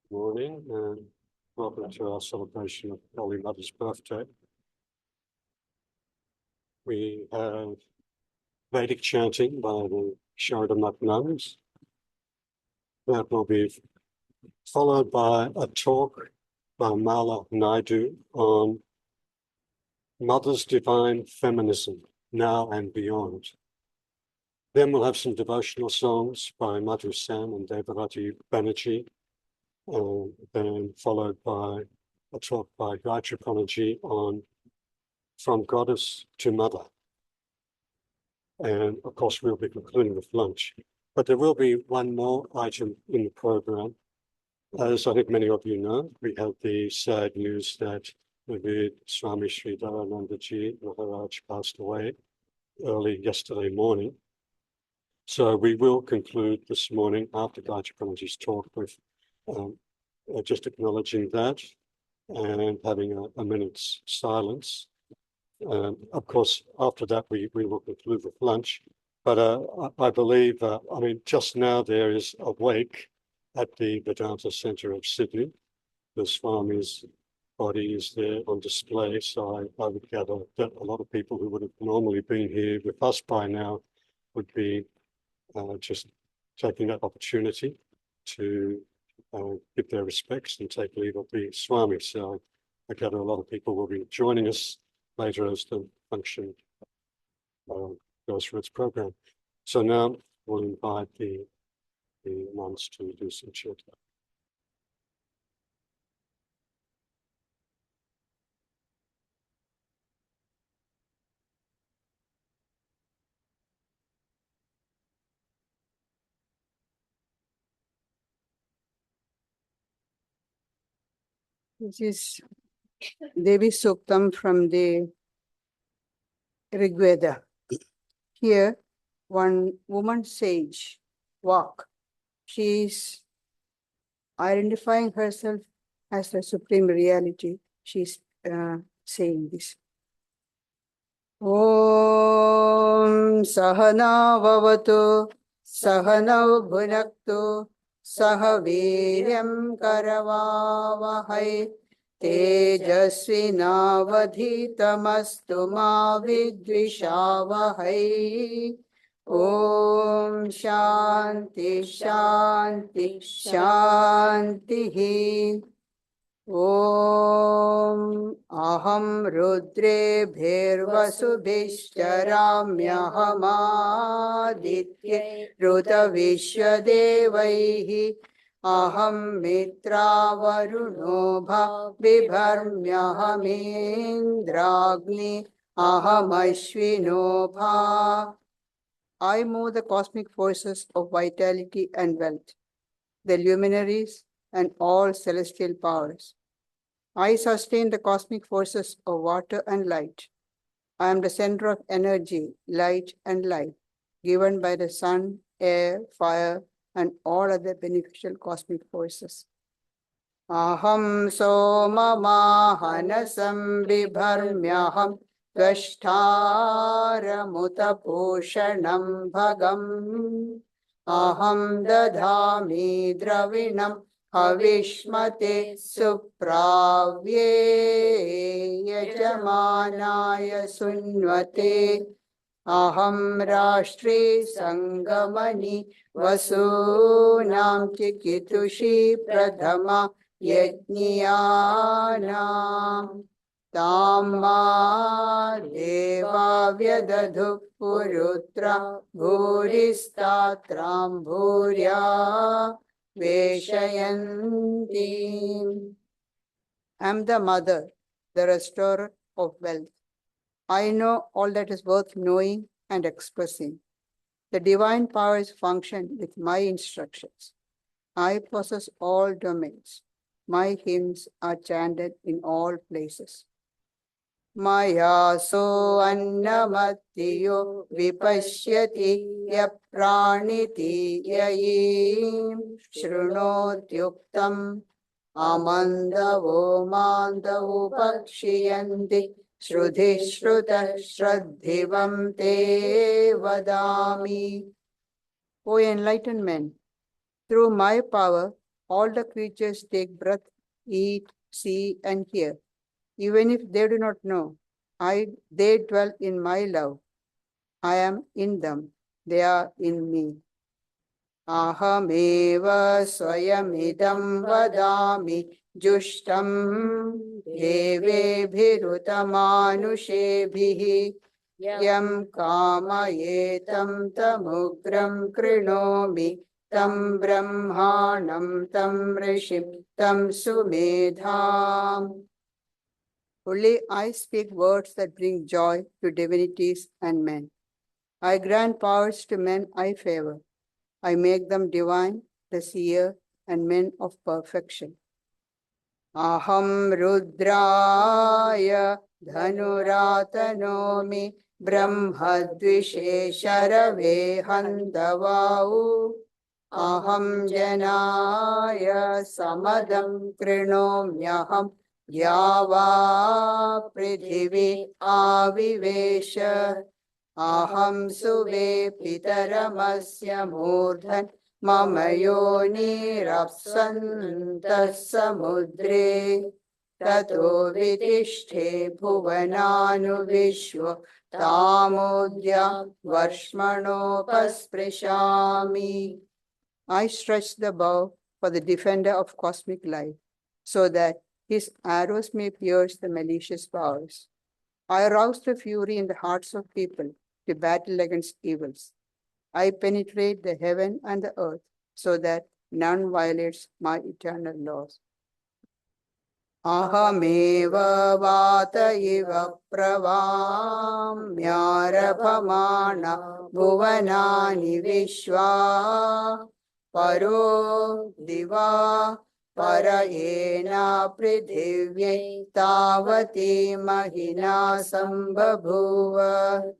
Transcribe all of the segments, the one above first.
Morning and welcome to our celebration of Holy Mother's birthday. We have Vedic Chanting by the Sharda nuns. That will be followed by a talk by NAIDOO on Mother's Divine Feminism, Now and Beyond. Then we'll have some devotional songs by MADHU and DEBARATI BANNERJEE, and then followed by a talk by GAYATRIPRANA on From Goddess to Mother. And of course, we'll be concluding with lunch. But there will be one more item in the program. As I think many of you know, we have the sad news that the Swami Sri Dharanandaji Maharaj passed away early yesterday morning. So we will conclude this morning after GAYATRIPRANA's talk with just acknowledging that and having a minute's silence. Of course, after that, we will conclude with lunch. But I believe, I mean, just now there is a wake at the Vedanta Centre of Sydney. The Swami's body is there on display. So I would gather that a lot of people who would have normally been here with us by now would be just taking that opportunity to give their respects and take leave of the Swami. So I gather a lot of people will be joining us later as the function goes through its program. So now we'll invite the nuns to do some chanting. This is Devi Suktam from the Rig Veda. Here, one woman sage, walk. She is identifying herself as the supreme reality. She's saying this. Om Sahana Vavatu Sahanau Bhunaktu Sahaviryam Karavavahai Tejasvinavadhitamastu ma vidvishavahai. Om Shanti Shanti Shanti. Om Aham Rudre Bhirvasubhishcharamyahamaditye Ruta Vishwadevaihi Aham Mitra Varuno Bibharmyahamindragni Aham Ashvino Bha. I move the cosmic forces of vitality and wealth, the luminaries and all celestial powers. I sustain the cosmic forces of water and light. I am the center of energy, light and life, given by the sun, air, fire, and all other beneficial cosmic forces. Aham soma mahanasam bibharmyaham tvashtara poshanam bhagam. Aham dadhami dravinam Havishmate supravye yajamanaya sunvate. Aham rashtre sangamani vasunam chikitushi pradhama yajnyanam. Tamma deva vyadadhu purutra bhuristatram bhurya Veshayanti. I am the mother, the restorer of wealth. I know all that is worth knowing and expressing. The divine powers function with my instructions. I possess all domains. My hymns are chanted in all places. Maya so annamatiyo vipashyati yapraniti yayim shrunotyuktam amandavo mandavo pakshiyanti shrudhi shruta shraddhivam te vadami. O enlightened men, through my power, All the creatures take breath, eat, see, and hear. Even if they do not know, they dwell in my love. I am in them. They are in me. Ahameva swayamidam vadami jushtam devebhirutamانusheभिः yam kamayetam tamugram krinomi tam brahmanam tam rishim tam sumedham. Only I speak words that bring joy to divinities and men. I grant powers to men I favor. I make them divine, the seer, and men of perfection. Aham rudraya dhanuratanomi brahmadvishesharave handavau. Aham janaya samadam krinomyaham yava prithivi avivesha. Aham suve pitaramasya murdhan mama yonirapsantas samudre tato vitishte bhuvananu vishwa tamodya varshmano pasprishami. I stretch the bow for the defender of cosmic life, so that his arrows may pierce the malicious powers. I arouse the fury in the hearts of people to battle against evils. I penetrate the heaven and the earth so that none violates my eternal laws. Ahameva vata iva pravamyarabhamana bhuvanani vishwa paro diva parayena prithivyai tavati mahina sambhabhuva.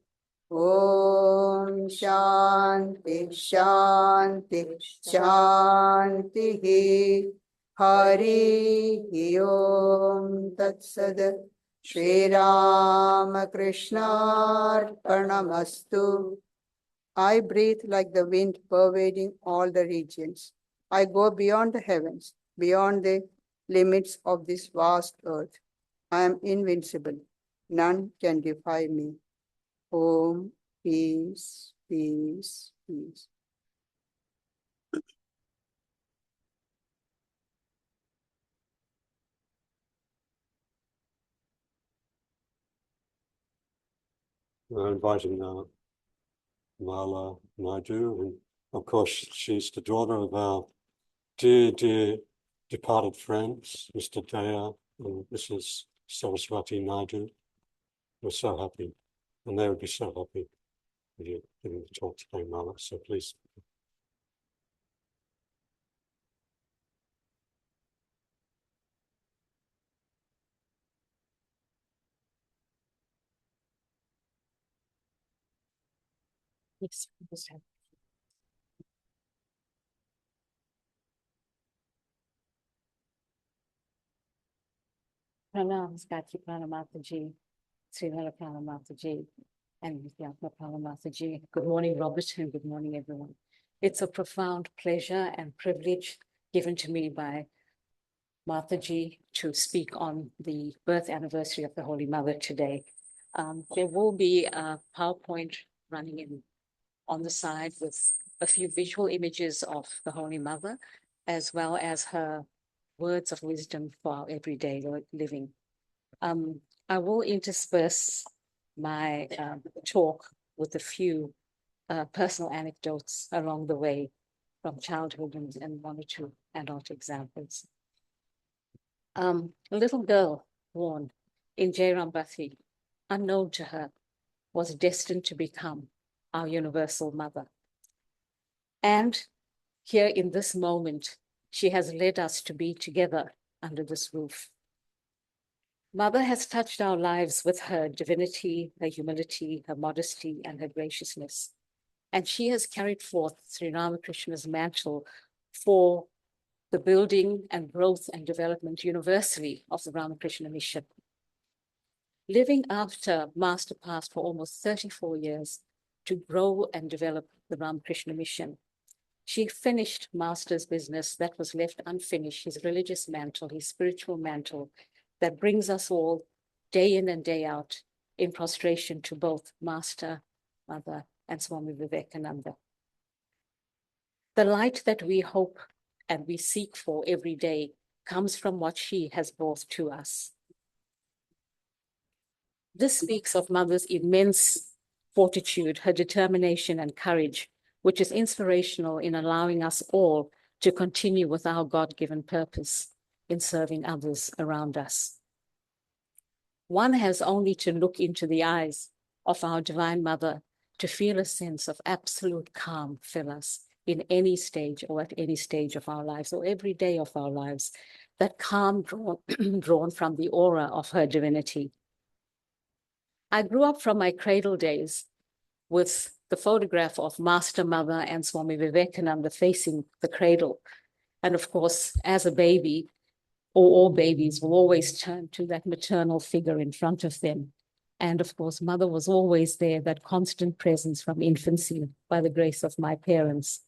Om Shanti Shanti Shanti. Hari Om Tat Sad. Shri Rama Krishna Arpanamastu. I breathe like the wind pervading all the regions. I go beyond the heavens, beyond the limits of this vast earth. I am invincible. None can defy me. Om, peace, peace, peace. We're inviting Mala NAIDOO, and of course she's the daughter of our dear departed friends, Mr. Daya and Mrs. Saraswati NAIDOO. We're so happy, and they would be so happy if you didn't talk today, Mala, so please. Yes. Pranam, GAYATRIPRANA MADHU, Srivalakana MADHU, and Vidyatmapala MADHU. Good morning, Robert, and good morning, everyone. It's a profound pleasure and privilege given to me by MADHU to speak on the birth anniversary of the Holy Mother today. There will be a PowerPoint running on the side with a few visual images of the Holy Mother, as well as her words of wisdom for our everyday living. I will intersperse my talk with a few personal anecdotes along the way from childhood and one or two adult examples. A little girl born in Jayrambati, unknown to her, was destined to become our universal mother. And here in this moment, she has led us to be together under this roof. Mother has touched our lives with her divinity, her humility, her modesty, and her graciousness. And she has carried forth Sri Ramakrishna's mantle for the building and growth and development universally of the Ramakrishna mission. Living after Master passed for almost 34 years to grow and develop the Ramakrishna mission, She finished master's business that was left unfinished, his religious mantle, his spiritual mantle, that brings us all day in and day out in prostration to both Master, Mother, and Swami Vivekananda. The light that we hope and we seek for every day comes from what she has brought to us. This speaks of Mother's immense fortitude, her determination and courage, which is inspirational in allowing us all to continue with our God-given purpose in serving others around us. One has only to look into the eyes of our Divine Mother to feel a sense of absolute calm fill us in any stage or at any stage of our lives or every day of our lives, that calm drawn from the aura of her divinity. I grew up from my cradle days with the photograph of Master, Mother, and Swami Vivekananda facing the cradle. And of course, as a baby, or all babies will always turn to that maternal figure in front of them. And of course, Mother was always there, that constant presence from infancy by the grace of my parents.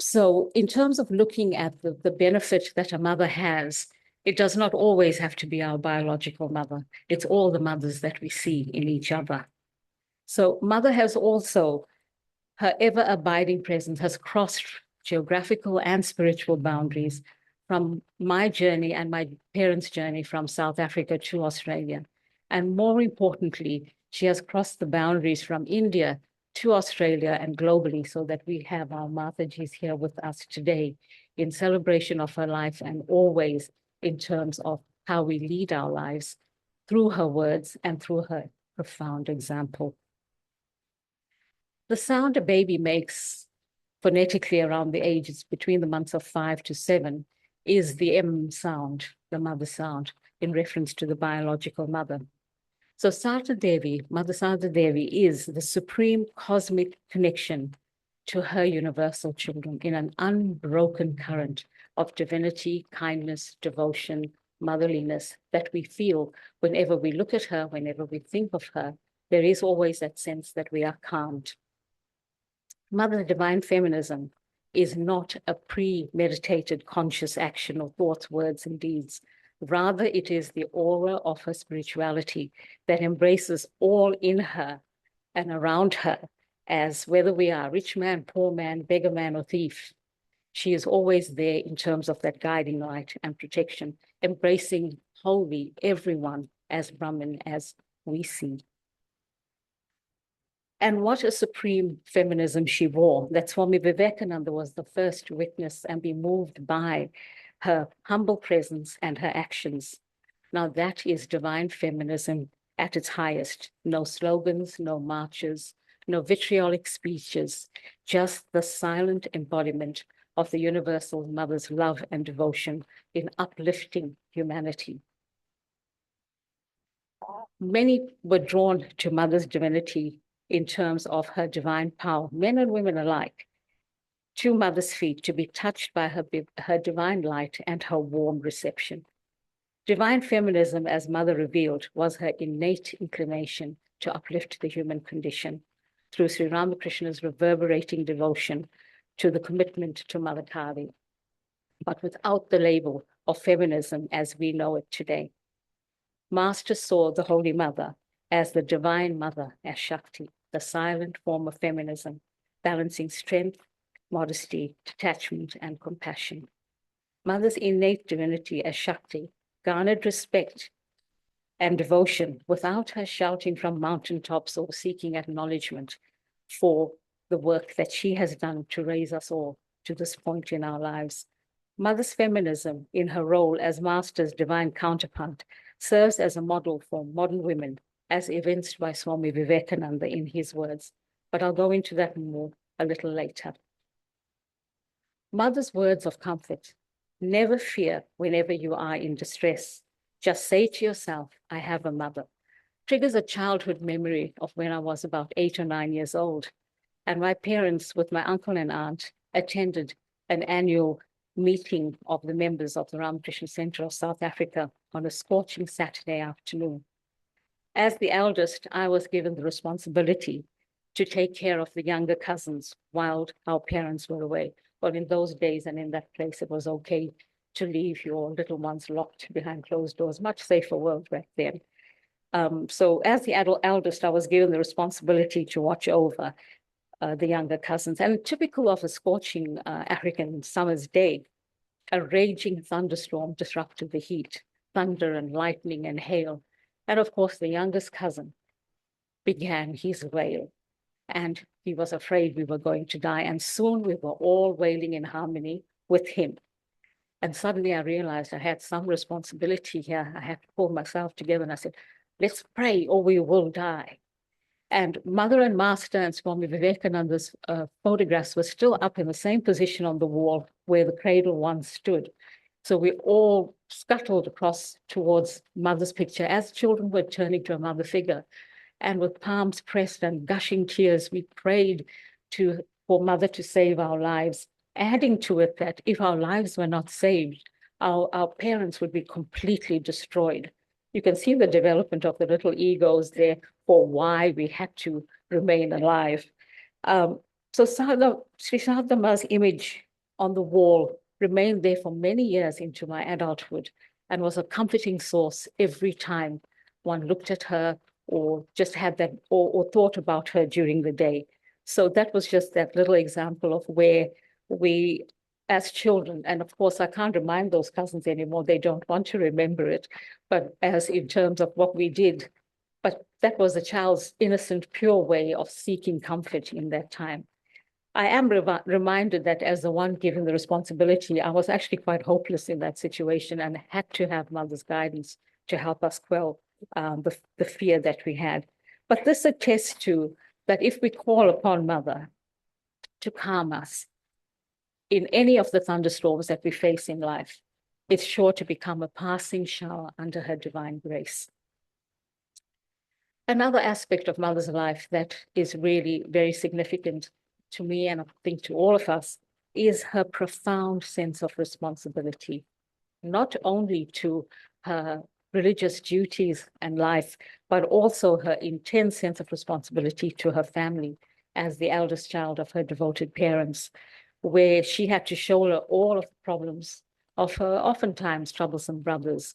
So in terms of looking at the benefit that a mother has, it does not always have to be our biological mother. It's all the mothers that we see in each other. So Mother has also, her ever-abiding presence has crossed geographical and spiritual boundaries from my journey and my parents' journey from South Africa to Australia. And more importantly, she has crossed the boundaries from India to Australia and globally, so that we have our MADHUs here with us today in celebration of her life and always in terms of how we lead our lives through her words and through her profound example. The sound a baby makes phonetically around the ages between the months of 5 to 7 is the M sound, the mother sound, in reference to the biological mother. So Sarda Devi, Mother Sarda Devi, is the supreme cosmic connection to her universal children in an unbroken current of divinity, kindness, devotion, motherliness that we feel whenever we look at her, whenever we think of her. There is always that sense that we are calmed. Mother Divine Feminism is not a premeditated conscious action or thoughts, words, and deeds. Rather, it is the aura of her spirituality that embraces all in her and around her, as whether we are rich man, poor man, beggar man, or thief. She is always there in terms of that guiding light and protection, embracing wholly everyone as Brahman, as we see. And what a supreme feminism she wore, that Swami Vivekananda was the first to witness and be moved by her humble presence and her actions. Now that is divine feminism at its highest. No slogans, no marches, no vitriolic speeches, just the silent embodiment of the universal mother's love and devotion in uplifting humanity. Many were drawn to Mother's divinity in terms of her divine power, men and women alike, to Mother's feet to be touched by her divine light and her warm reception. Divine feminism, as Mother revealed, was her innate inclination to uplift the human condition through Sri Ramakrishna's reverberating devotion to the commitment to Mother Kali, but without the label of feminism as we know it today. Master saw the Holy Mother as the Divine Mother, as Shakti, the silent form of feminism, balancing strength, modesty, detachment, and compassion. Mother's innate divinity as Shakti garnered respect and devotion without her shouting from mountaintops or seeking acknowledgement for the work that she has done to raise us all to this point in our lives. Mother's feminism, in her role as Master's divine counterpart, serves as a model for modern women, as evinced by Swami Vivekananda in his words. But I'll go into that more a little later. Mother's words of comfort: never fear whenever you are in distress. Just say to yourself, I have a mother. Triggers a childhood memory of when I was about 8 or 9 years old. And my parents, with my uncle and aunt, attended an annual meeting of the members of the Ramakrishna Center of South Africa on a scorching Saturday afternoon. As the eldest, I was given the responsibility to take care of the younger cousins while our parents were away. Well, in those days and in that place, it was okay to leave your little ones locked behind closed doors, much safer world back then. So as the eldest, I was given the responsibility to watch over the younger cousins. And typical of a scorching African summer's day, a raging thunderstorm disrupted the heat, thunder and lightning and hail. And of course, the youngest cousin began his wail, and he was afraid we were going to die. And soon we were all wailing in harmony with him. And suddenly I realized I had some responsibility here. I had to pull myself together, and I said, let's pray or we will die. And Mother and Master and Swami Vivekananda's photographs were still up in the same position on the wall where the cradle once stood. So we all scuttled across towards Mother's picture as children were turning to a mother figure. And with palms pressed and gushing tears, we prayed for Mother to save our lives, adding to it that if our lives were not saved, our parents would be completely destroyed. You can see the development of the little egos there for why we had to remain alive. So Sri Sadhama's image on the wall remained there for many years into my adulthood and was a comforting source every time one looked at her or just had that or thought about her during the day. So that was just that little example of where we, as children, and of course I can't remind those cousins anymore, they don't want to remember it, but as in terms of what we did, but that was a child's innocent, pure way of seeking comfort in that time. I am reminded that as the one given the responsibility, I was actually quite hopeless in that situation and had to have Mother's guidance to help us quell the fear that we had. But this attests to that if we call upon Mother to calm us in any of the thunderstorms that we face in life, it's sure to become a passing shower under her divine grace. Another aspect of Mother's life that is really very significant to me, and I think to all of us, is her profound sense of responsibility, not only to her religious duties and life, but also her intense sense of responsibility to her family as the eldest child of her devoted parents, where she had to shoulder all of the problems of her oftentimes troublesome brothers.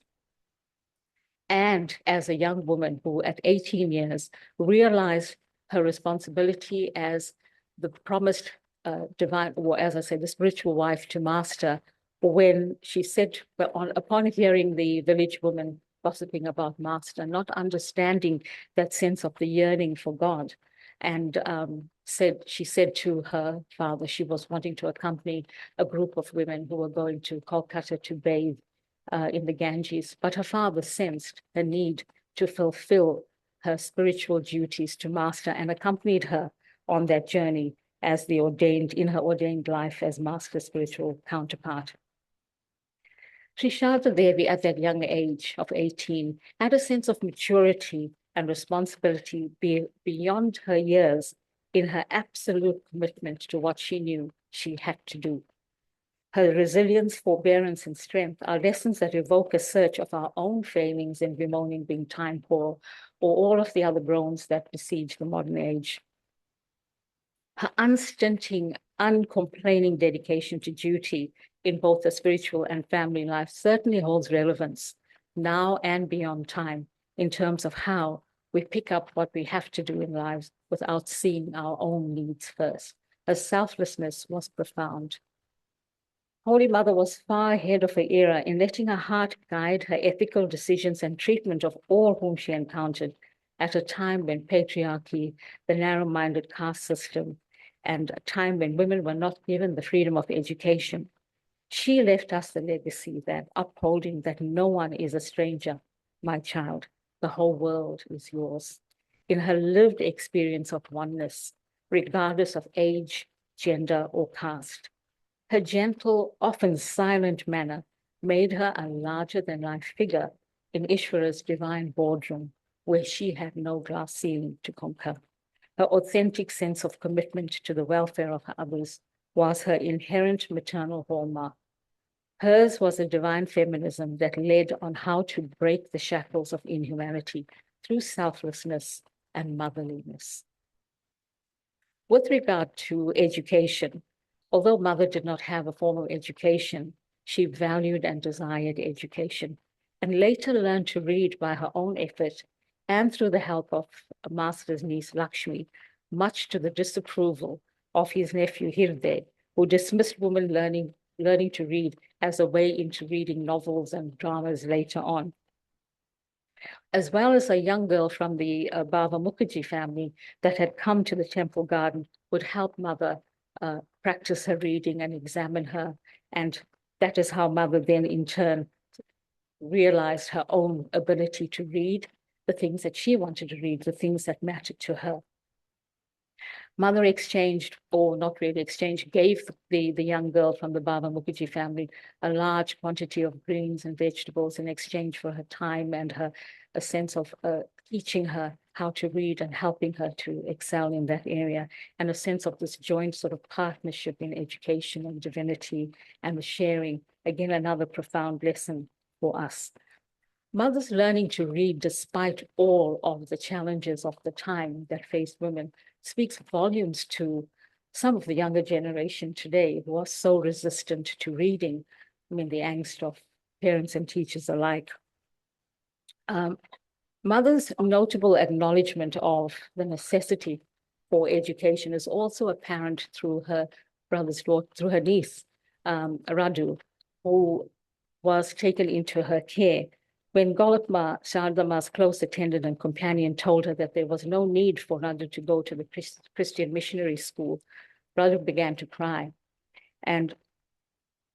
And as a young woman who at 18 years realized her responsibility as the promised divine, or as I said, the spiritual wife to Master, when she said, upon hearing the village woman gossiping about Master, not understanding that sense of the yearning for God, and she said to her father she was wanting to accompany a group of women who were going to Kolkata to bathe in the Ganges, but her father sensed the need to fulfill her spiritual duties to Master and accompanied her on that journey as in her ordained life as Master's spiritual counterpart. Sri Sharda Devi, at that young age of 18, had a sense of maturity and responsibility beyond her years in her absolute commitment to what she knew she had to do. Her resilience, forbearance, and strength are lessons that evoke a search of our own failings in bemoaning being time poor, or all of the other groans that besiege the modern age. Her unstinting, uncomplaining dedication to duty in both the spiritual and family life certainly holds relevance now and beyond time in terms of how we pick up what we have to do in lives without seeing our own needs first. Her selflessness was profound. Holy Mother was far ahead of her era in letting her heart guide her ethical decisions and treatment of all whom she encountered at a time when patriarchy, the narrow-minded caste system, and a time when women were not given the freedom of education. She left us the legacy that upholding that no one is a stranger, my child, the whole world is yours, in her lived experience of oneness, regardless of age, gender, or caste. Her gentle, often silent manner made her a larger-than-life figure in Ishvara's divine boardroom, where she had no glass ceiling to conquer. Her authentic sense of commitment to the welfare of others was her inherent maternal hallmark. Hers was a divine feminism that led on how to break the shackles of inhumanity through selflessness and motherliness. With regard to education, although mother did not have a formal education, she valued and desired education, and later learned to read by her own effort and through the help of a master's niece, Lakshmi, much to the disapproval of his nephew, Hirde, who dismissed women learning to read as a way into reading novels and dramas later on. As well as a young girl from the Baba Mukherjee family that had come to the temple garden would help mother practice her reading and examine her. And that is how mother then in turn realized her own ability to read the things that she wanted to read, the things that mattered to her. Mother exchanged, or not really exchanged, gave the young girl from the Baba Mukherjee family a large quantity of greens and vegetables in exchange for her time and a sense of teaching her how to read and helping her to excel in that area, and a sense of this joint sort of partnership in education and divinity and the sharing. Again, another profound lesson for us. Mother's learning to read, despite all of the challenges of the time that faced women, speaks volumes to some of the younger generation today who are so resistant to reading. I mean, the angst of parents and teachers alike. Mother's notable acknowledgement of the necessity for education is also apparent through her brother's daughter, through her niece, Radu, who was taken into her care when Golokma, Shardama's close attendant and companion, told her that there was no need for Radu to go to the Christian missionary school. Radu began to cry. And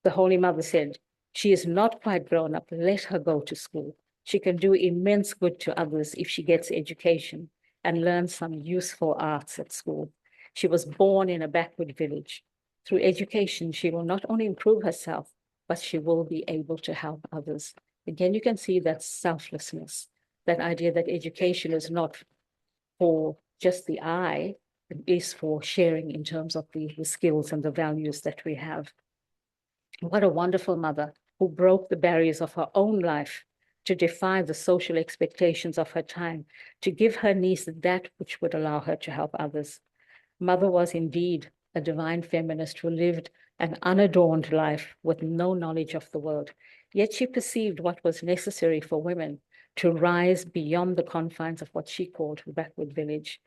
the Holy Mother said, "She is not quite grown up. Let her go to school. She can do immense good to others if she gets education and learns some useful arts at school. She was born in a backward village. Through education, she will not only improve herself, but she will be able to help others." Again, you can see that selflessness, that idea that education is not for just the eye, it is for sharing in terms of the skills and the values that we have. What a wonderful mother who broke the barriers of her own life to defy the social expectations of her time, to give her niece that which would allow her to help others. Mother was indeed a divine feminist who lived an unadorned life with no knowledge of the world. Yet she perceived what was necessary for women to rise beyond the confines of what she called the backward village.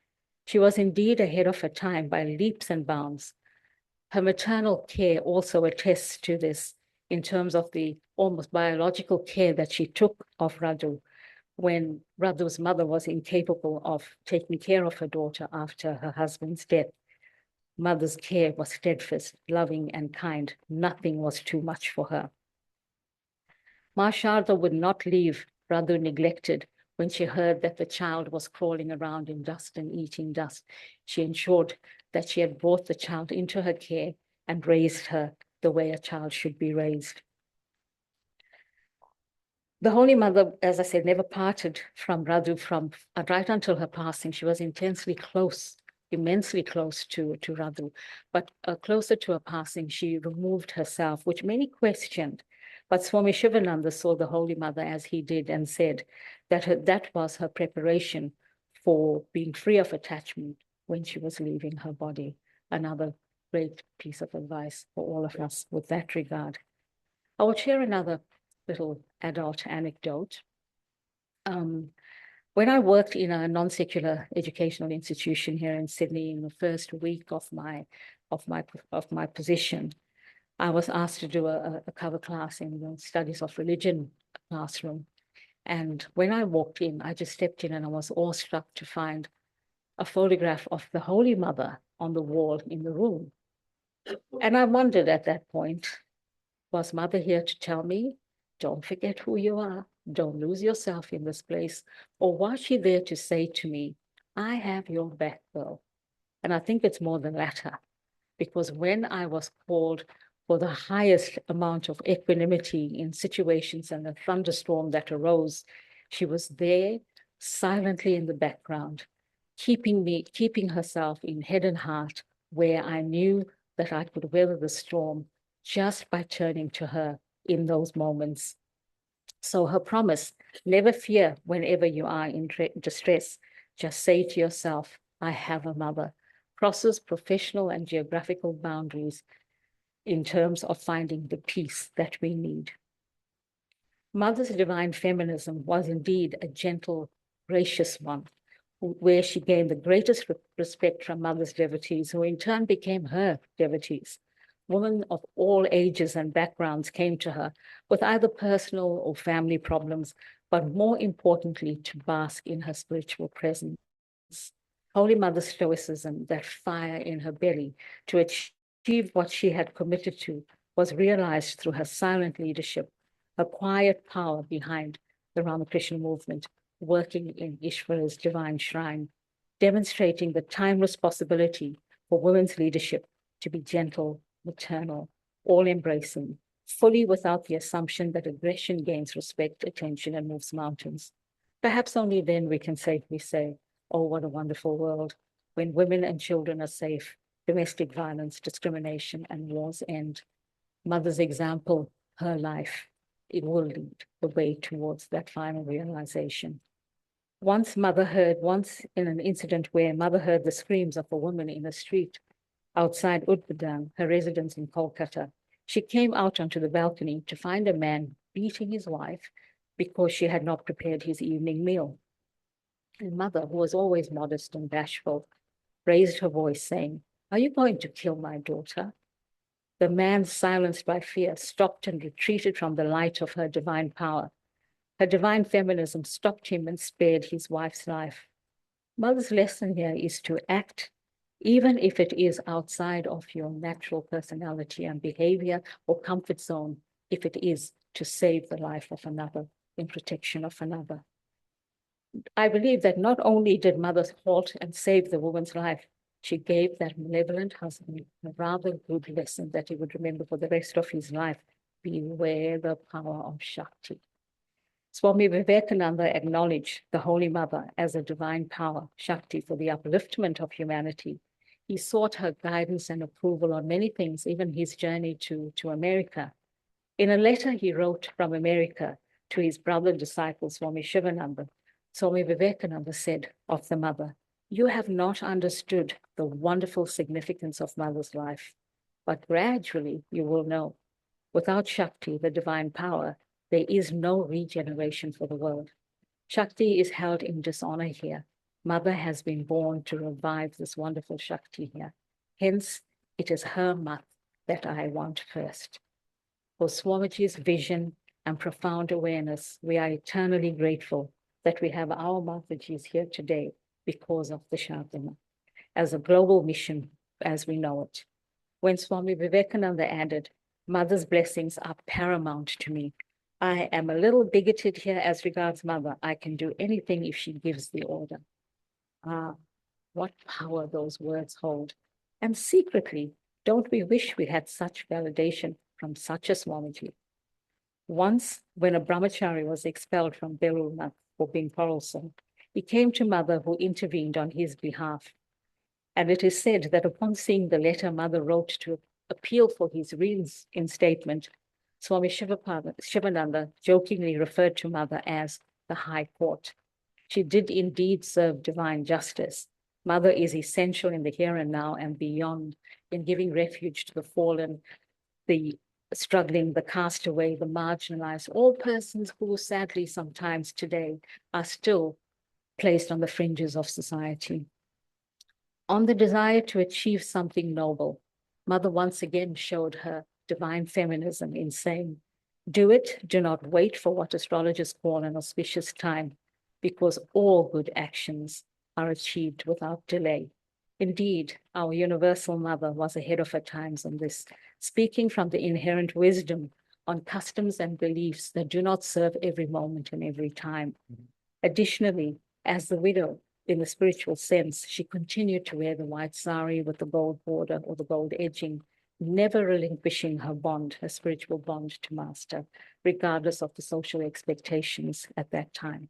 She was indeed ahead of her time by leaps and bounds. Her maternal care also attests to this in terms of the almost biological care that she took of Radu when Radu's mother was incapable of taking care of her daughter after her husband's death. Mother's care was steadfast, loving, and kind. Nothing was too much for her. Ma Sharda would not leave Radu neglected when she heard that the child was crawling around in dust and eating dust. She ensured that she had brought the child into her care and raised her the way a child should be raised. The Holy Mother, as I said, never parted from Radu right until her passing. She was intensely close, immensely close to Radu, but closer to her passing, she removed herself, which many questioned. But Swami Shivananda saw the Holy Mother as he did and said that that was her preparation for being free of attachment when she was leaving her body. Another great piece of advice for all of us with that regard. I will share another little adult anecdote. When I worked in a non-secular educational institution here in Sydney in the first week of my position, I was asked to do a cover class in the studies of religion classroom. And when I walked in, I just stepped in and I was awestruck to find a photograph of the Holy Mother on the wall in the room. And I wondered at that point, was Mother here to tell me, don't forget who you are, don't lose yourself in this place? Or was she there to say to me, I have your back, girl? And I think it's more the latter, because when I was called for the highest amount of equanimity in situations and the thunderstorm that arose, she was there silently in the background, keeping herself in head and heart, where I knew that I could weather the storm just by turning to her in those moments. So her promise, never fear whenever you are in distress. Just say to yourself, I have a mother crosses professional and geographical boundaries in terms of finding the peace that we need. Mother's divine feminism was indeed a gentle, gracious one, where she gained the greatest respect from Mother's devotees, who in turn became her devotees. Women of all ages and backgrounds came to her with either personal or family problems, but more importantly, to bask in her spiritual presence. Holy Mother's stoicism, that fire in her belly to achieve what she had committed to, was realized through her silent leadership, her quiet power behind the Ramakrishna movement, working in Ishvara's divine shrine, demonstrating the timeless possibility for women's leadership to be gentle, maternal, all-embracing, fully without the assumption that aggression gains respect, attention, and moves mountains. Perhaps only then we can safely say, oh, what a wonderful world, when women and children are safe, domestic violence, discrimination, and wars end. Mother's example, her life, it will lead the way towards that final realization. Once in an incident where Mother heard the screams of a woman in a street outside Udbadam, her residence in Kolkata, she came out onto the balcony to find a man beating his wife because she had not prepared his evening meal. And Mother, who was always modest and bashful, raised her voice saying, "Are you going to kill my daughter?" The man, silenced by fear, stopped and retreated from the light of her divine power. Her divine feminism stopped him and spared his wife's life. Mother's lesson here is to act, even if it is outside of your natural personality and behavior or comfort zone, if it is to save the life of another in protection of another. I believe that not only did Mother halt and save the woman's life, she gave that malevolent husband a rather good lesson that he would remember for the rest of his life. Beware the power of Shakti. Swami Vivekananda acknowledged the Holy Mother as a divine power, Shakti, for the upliftment of humanity. He sought her guidance and approval on many things, even his journey to America. In a letter he wrote from America to his brother disciple, Swami Shivananda, Swami Vivekananda said of the Mother, "You have not understood the wonderful significance of Mother's life, but gradually you will know. Without Shakti, the divine power, there is no regeneration for the world. Shakti is held in dishonor here. Mother has been born to revive this wonderful Shakti here. Hence, it is her mat that I want first." For Swamiji's vision and profound awareness, we are eternally grateful that we have our MADHUJIs here today because of the Shardama, as a global mission as we know it. When Swami Vivekananda added, "Mother's blessings are paramount to me. I am a little bigoted here as regards Mother. I can do anything if she gives the order." Ah, what power those words hold. And secretly, don't we wish we had such validation from such a Swamiji? Once, when a brahmachari was expelled from Belur for being quarrelsome, he came to Mother, who intervened on his behalf. And it is said that upon seeing the letter Mother wrote to appeal for his reinstatement, Swami Shivananda jokingly referred to Mother as the High Court. She did indeed serve divine justice. Mother is essential in the here and now and beyond, in giving refuge to the fallen, the struggling, the castaway, the marginalized, all persons who sadly sometimes today are still placed on the fringes of society. On the desire to achieve something noble, Mother once again showed her divine feminism in saying, "Do it, do not wait for what astrologers call an auspicious time, because all good actions are achieved without delay." Indeed, our universal Mother was ahead of her times on this, speaking from the inherent wisdom on customs and beliefs that do not serve every moment and every time. Additionally, as the widow, in the spiritual sense, she continued to wear the white sari with the gold border or the gold edging, never relinquishing her bond, her spiritual bond to Master, regardless of the social expectations at that time.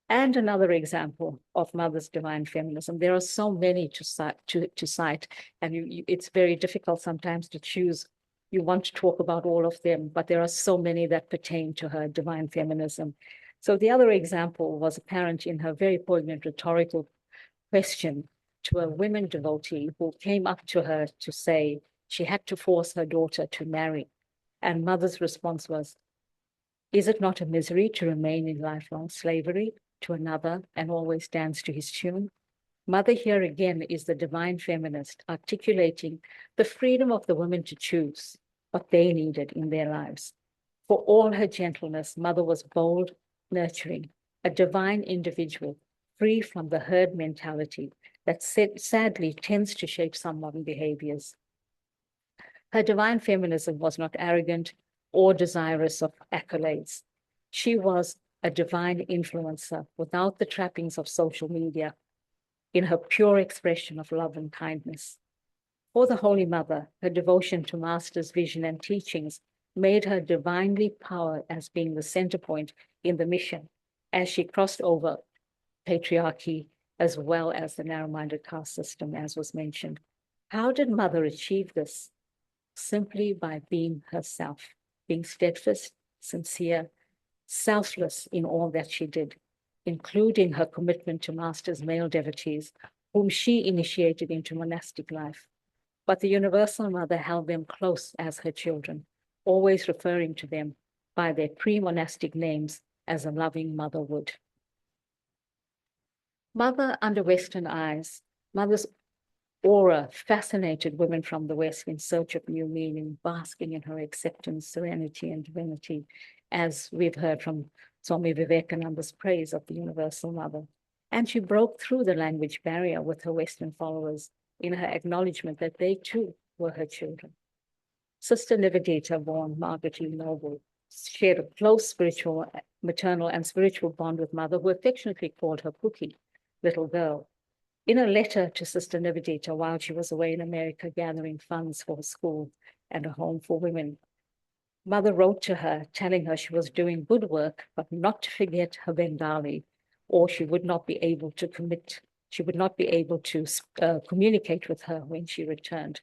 And another example of Mother's divine feminism. There are so many to cite, and it's very difficult sometimes to choose. You want to talk about all of them, but there are so many that pertain to her divine feminism. So the other example was apparent in her very poignant rhetorical question to a women devotee who came up to her to say she had to force her daughter to marry. And mother's response was, "Is it not a misery to remain in lifelong slavery to another and always dance to his tune?" Mother here again is the divine feminist, articulating the freedom of the women to choose what they needed in their lives. For all her gentleness, Mother was bold, nurturing, a divine individual, free from the herd mentality that sadly tends to shape some modern behaviors. Her divine feminism was not arrogant or desirous of accolades. She was a divine influencer without the trappings of social media, in her pure expression of love and kindness. For the Holy Mother, her devotion to Master's vision and teachings made her divinely power as being the center point in the mission as she crossed over patriarchy as well as the narrow-minded caste system, as was mentioned. How did Mother achieve this? Simply by being herself, being steadfast, sincere, selfless in all that she did, including her commitment to Master's male devotees, whom she initiated into monastic life. But the Universal Mother held them close as her children, always referring to them by their pre-monastic names as a loving mother would. Mother under Western eyes, Mother's aura fascinated women from the West in search of new meaning, basking in her acceptance, serenity, and divinity, as we've heard from Swami Vivekananda's praise of the Universal Mother. And she broke through the language barrier with her Western followers in her acknowledgement that they too were her children. Sister Nivedita, born Margaret Lee Noble, shared a close spiritual, maternal, and spiritual bond with Mother, who affectionately called her Cookie, little girl. In a letter to Sister Nivedita while she was away in America gathering funds for her school and a home for women, Mother wrote to her telling her she was doing good work, but not to forget her Bengali, or she would not be able to communicate with her when she returned.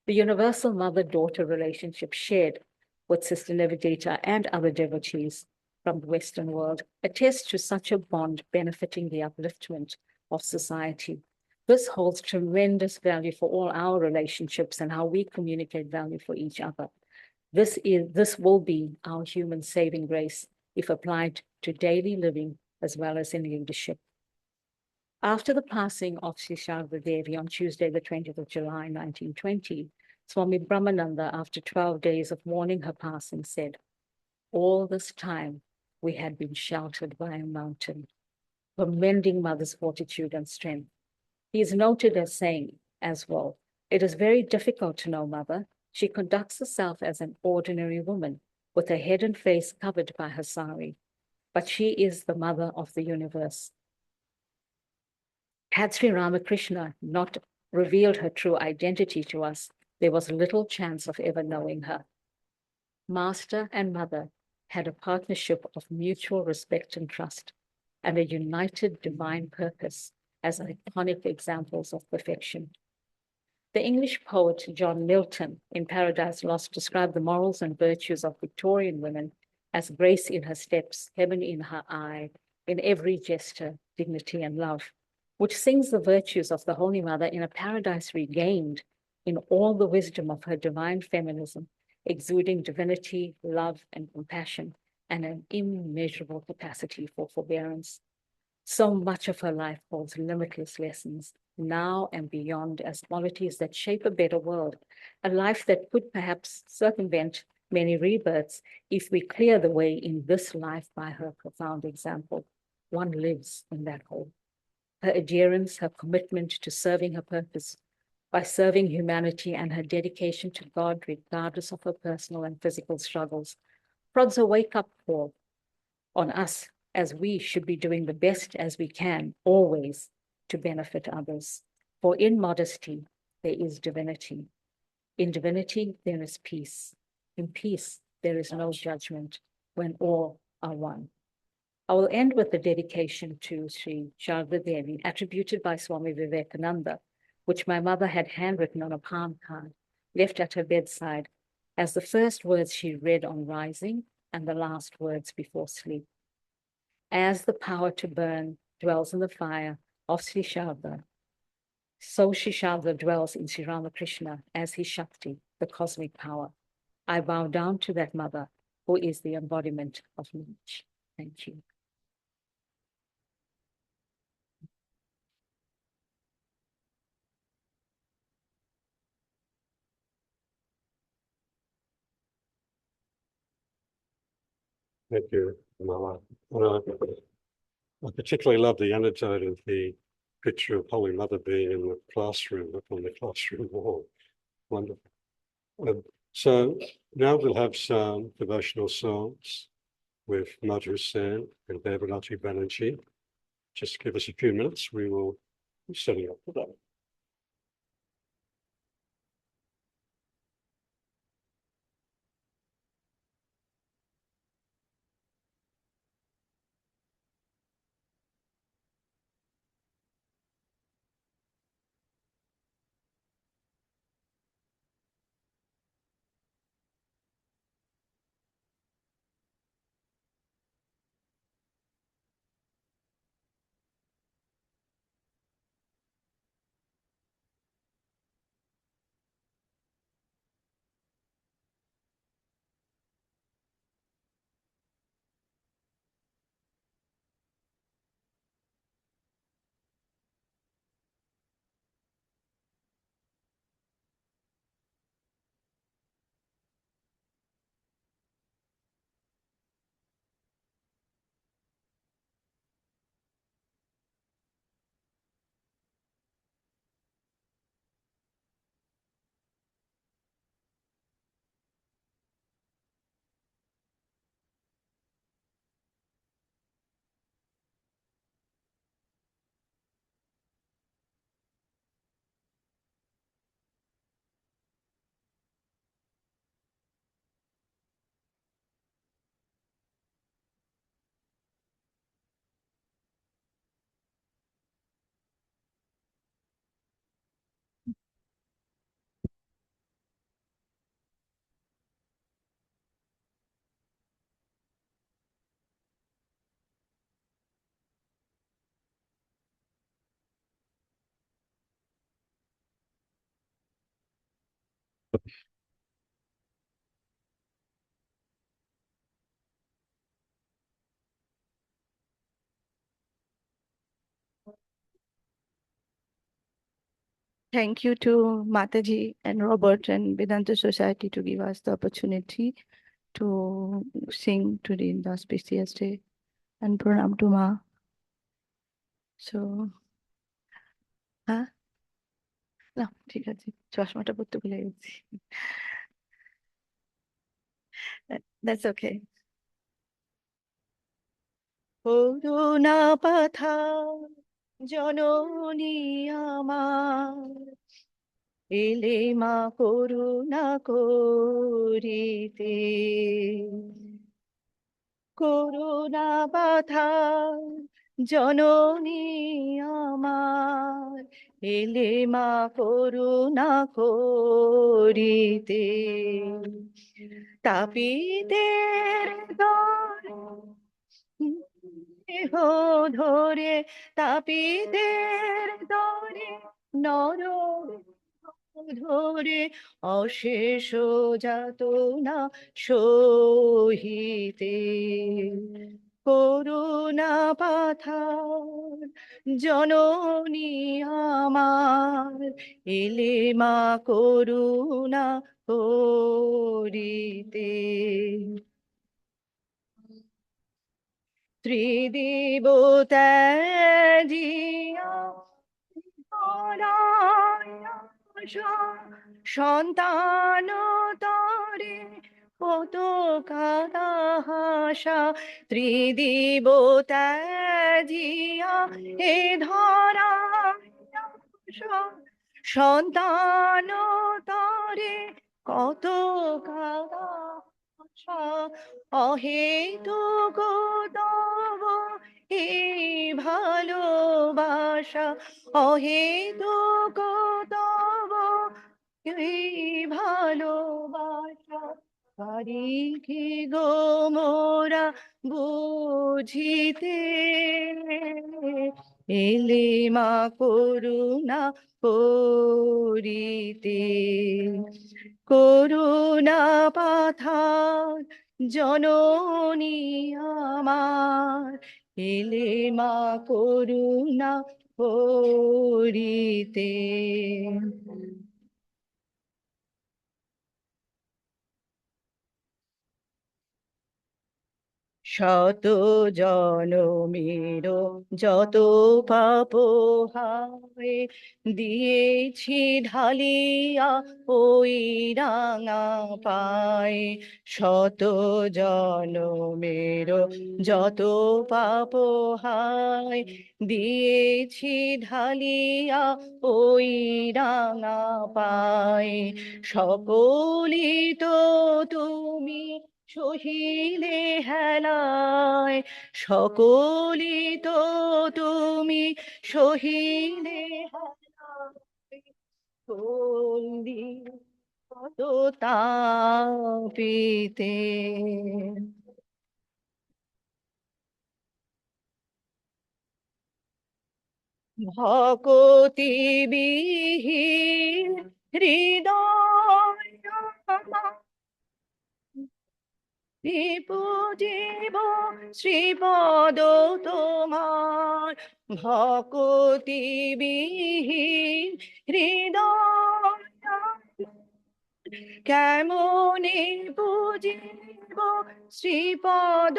The universal mother-daughter relationship shared with Sister Nivedita and other devotees from the Western world attests to such a bond benefiting the upliftment of society. This holds tremendous value for all our relationships and how we communicate value for each other. This will be our human saving grace if applied to daily living as well as in leadership. After the passing of Sri Sharda Devi on Tuesday, the 20th of July, 1920, Swami Brahmananda, after 12 days of mourning her passing, said, "All this time we had been sheltered by a mountain, commending Mother's fortitude and strength." He is noted as saying as well, "It is very difficult to know Mother. She conducts herself as an ordinary woman with her head and face covered by her sari, but she is the mother of the universe." Had Sri Ramakrishna not revealed her true identity to us, there was little chance of ever knowing her. Master and Mother had a partnership of mutual respect and trust, and a united divine purpose as iconic examples of perfection. The English poet John Milton, in Paradise Lost, described the morals and virtues of Victorian women as grace in her steps, heaven in her eye, in every gesture, dignity and love, which sings the virtues of the Holy Mother in a paradise regained in all the wisdom of her divine feminism, exuding divinity, love, and compassion, and an immeasurable capacity for forbearance. So much of her life holds limitless lessons, now and beyond, as qualities that shape a better world, a life that could perhaps circumvent many rebirths if we clear the way in this life by her profound example. One lives in that whole. Her adherence, her commitment to serving her purpose by serving humanity, and her dedication to God, regardless of her personal and physical struggles, prods a wake-up call on us, as we should be doing the best as we can, always, to benefit others. For in modesty, there is divinity. In divinity, there is peace. In peace, there is no judgment, when all are one. I will end with the dedication to Sri Sharda Devi, attributed by Swami Vivekananda, which my mother had handwritten on a palm card, left at her bedside, as the first words she read on rising and the last words before sleep. As the power to burn dwells in the fire of Sri Sharda, So Shishabda dwells in Sri Ramakrishna as his Shakti, the cosmic power. I bow down to that mother who is the embodiment of knowledge. Thank you. Thank you, Mala. And I particularly love the anecdote of the picture of Holy Mother being in the classroom, up on the classroom wall. Wonderful. So now we'll have some devotional songs with MADHU Sen and DEBARATI BANNERJEE. Just give us a few minutes, we will be setting up for that. Thank you to Mataji and Robert and Vedanta Society to give us the opportunity to sing today in the auspicious day. And Pranam to Ma. So, huh? No, ঠিক আছে চশমাটা পড়তে ভুলে গেছি That's okay. করুণা পাথা জননী আমার এলে মা করুণা করিতে করুণা বাধা জননী আমার এলে মা করুণা করিতে তাপিদের দেহ ধরে তাপিদের দরে নর ধরে অশেষ যাতনা সহিতে করুণা পাথার জননী আমার এলে মা করুণা করিতে ত্রিদেবতাজিয়া সন্তান তরে কত কাদাহাসা ত্রিদেবতাজিয়া এ ধরা সন্তান তরে কত কাদাহাসা অহেতুক তব এই ভালোবাসা অহেতুক তব এই ভালোবাসা পারি কি গো মোরা বুঝিতে এলে মা করুণা করিতে, করুণা পাথার জননী আমার, এলে মা করুণা করিতে। শত জনমের যত পাপ হায় দিয়েছি ঢালিয়া ওই রাঙা পায়, শত জনমের যত পাপ হায় দিয়েছি ঢালিয়া ওই রাঙা পায়, সকলি তো তুমি সহিলে হেলায়, সকলি তো তুমি সহিলে হেলায়, বন্দি কত তাপিতে। ভকতি বিহীন হৃদয় পুজিব শ্রীপদ তোমার, ভকতি বিহীন হৃদয় কেমনে পুজিব শ্রীপদ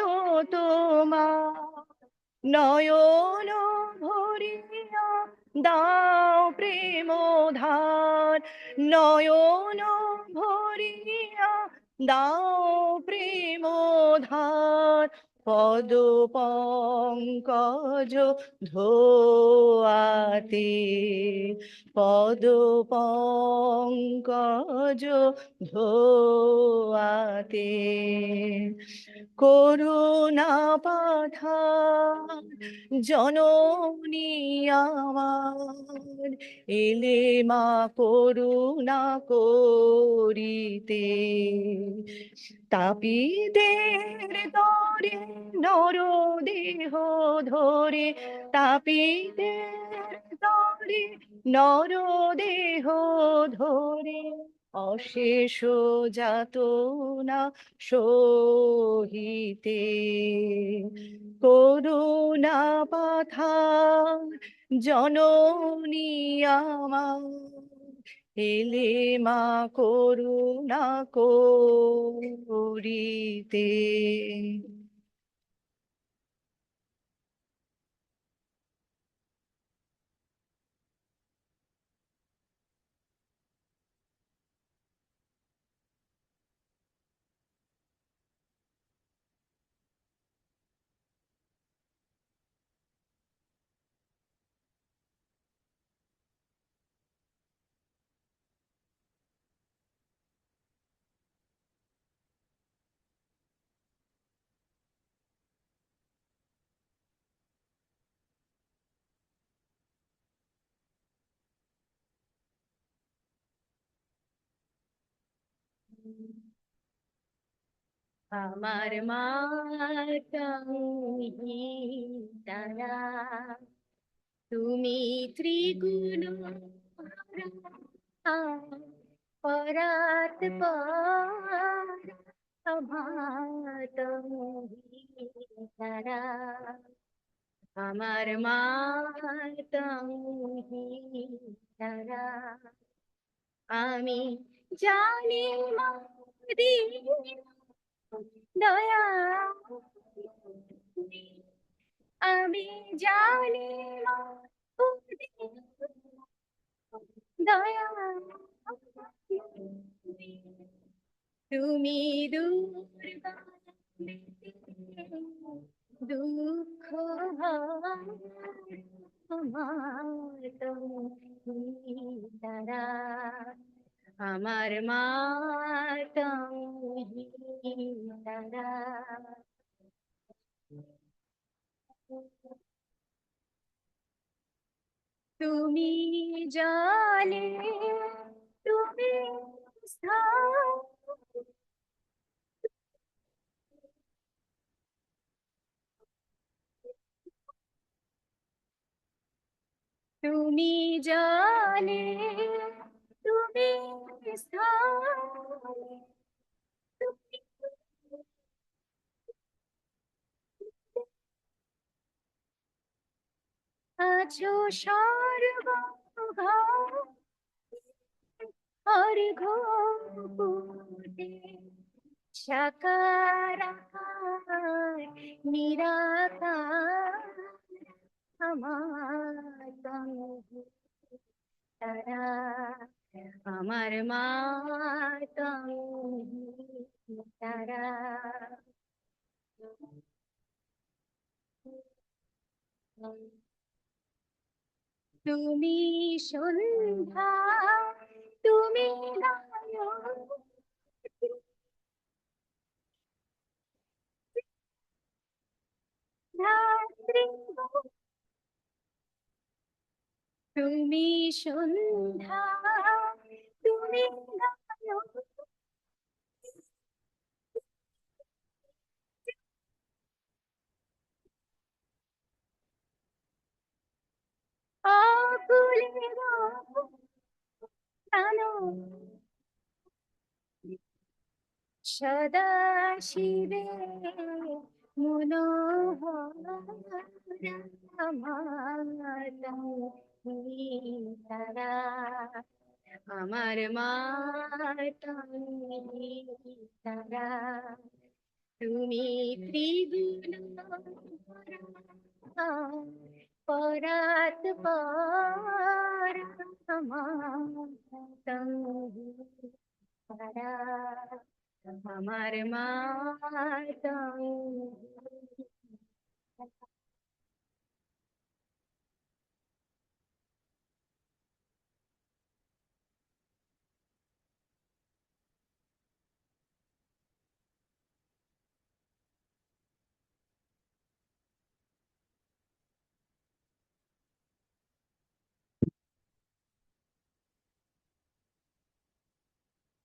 তোমার, নয়ন ভরিয়া দাও প্রেম ধার, নয়ন ভরিয়া দাও প্রেম ধার, পদ পঙ্কজ ধোয়াতে, পদ পঙ্কজ ধোয়াতে, করুণা পাথার জননী আমার, এলে মা করুণা করিতে। তাপিদের তরে নর দেহ ধরে, তাপিদের তরে নর দেহ ধরে, অশেষ যাতনা সহিতে, করুণা পাথার জননী আমার, এলে মা করুণা করিতে। আমার মা তুমি তারা, তুমি ত্রিগুণ পরাত পর, আমার তুমি তারা, আমার মা তুমি তারা, আমি জানি মা দয়া, আমি জানি মা দয়া, তুমি দুঃখ আমার তুমি তারা, আমার মা তুমি তারা, তুমি জানে তুমি স্থান, আছো সর্বভা আর ঘোরে সাকারাকার নিরাকার আমার তুমি তারা আমার মা তুমি তারা তুমি সন্ধ্যা তুমি নায়ক ধাত্রী তুমি সন্ধ্যা তুমি নায়ক আকুলে প্রাণ সদা শিবে মনোহর আমার তুমি তারা আমার মা তুমি তারা তুমি ত্রিগুণ পরাত পর আমার তুমি তারা আমার মা তুমি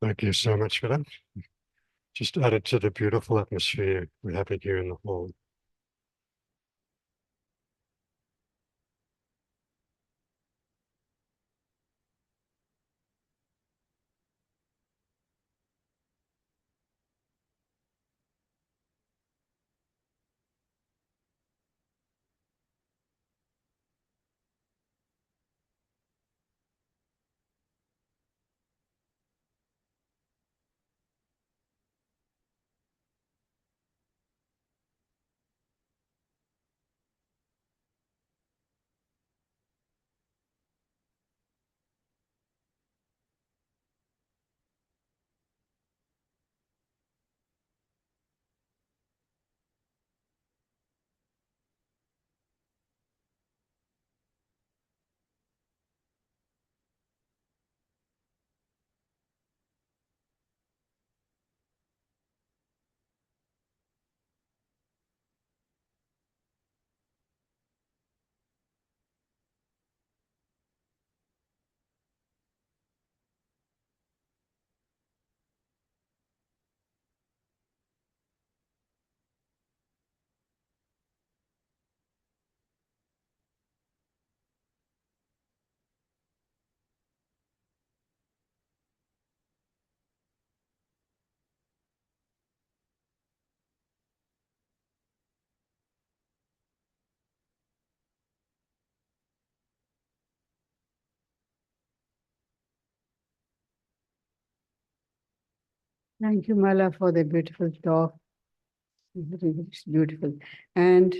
Thank you so much for that. Just added to the beautiful atmosphere we have it here in the hall. Thank you, Mala, for the beautiful talk. It's beautiful. And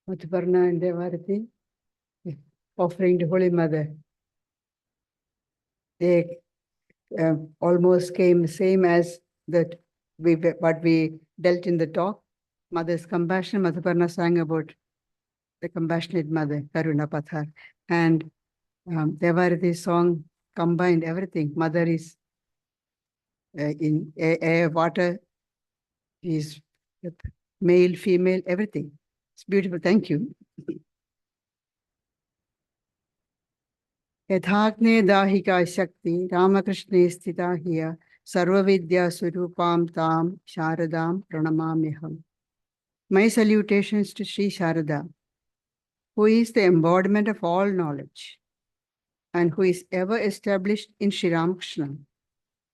Madhuparna and Devarati offering the Holy Mother. They almost came same as that what we dealt in the talk. Mother's compassion. Madhuparna sang about the compassionate mother, Karuna Pathar. And Devarati's song combined everything. Mother is in air, water, is male, female, everything. It's beautiful. Thank you. Yathagne dahika shakti, Ramakrishna sthita hiya, Sarvavidya Surupam Tam, Sharadam Pranamamiham. My salutations to Sri Sharada, who is the embodiment of all knowledge and who is ever established in Sri Ramakrishna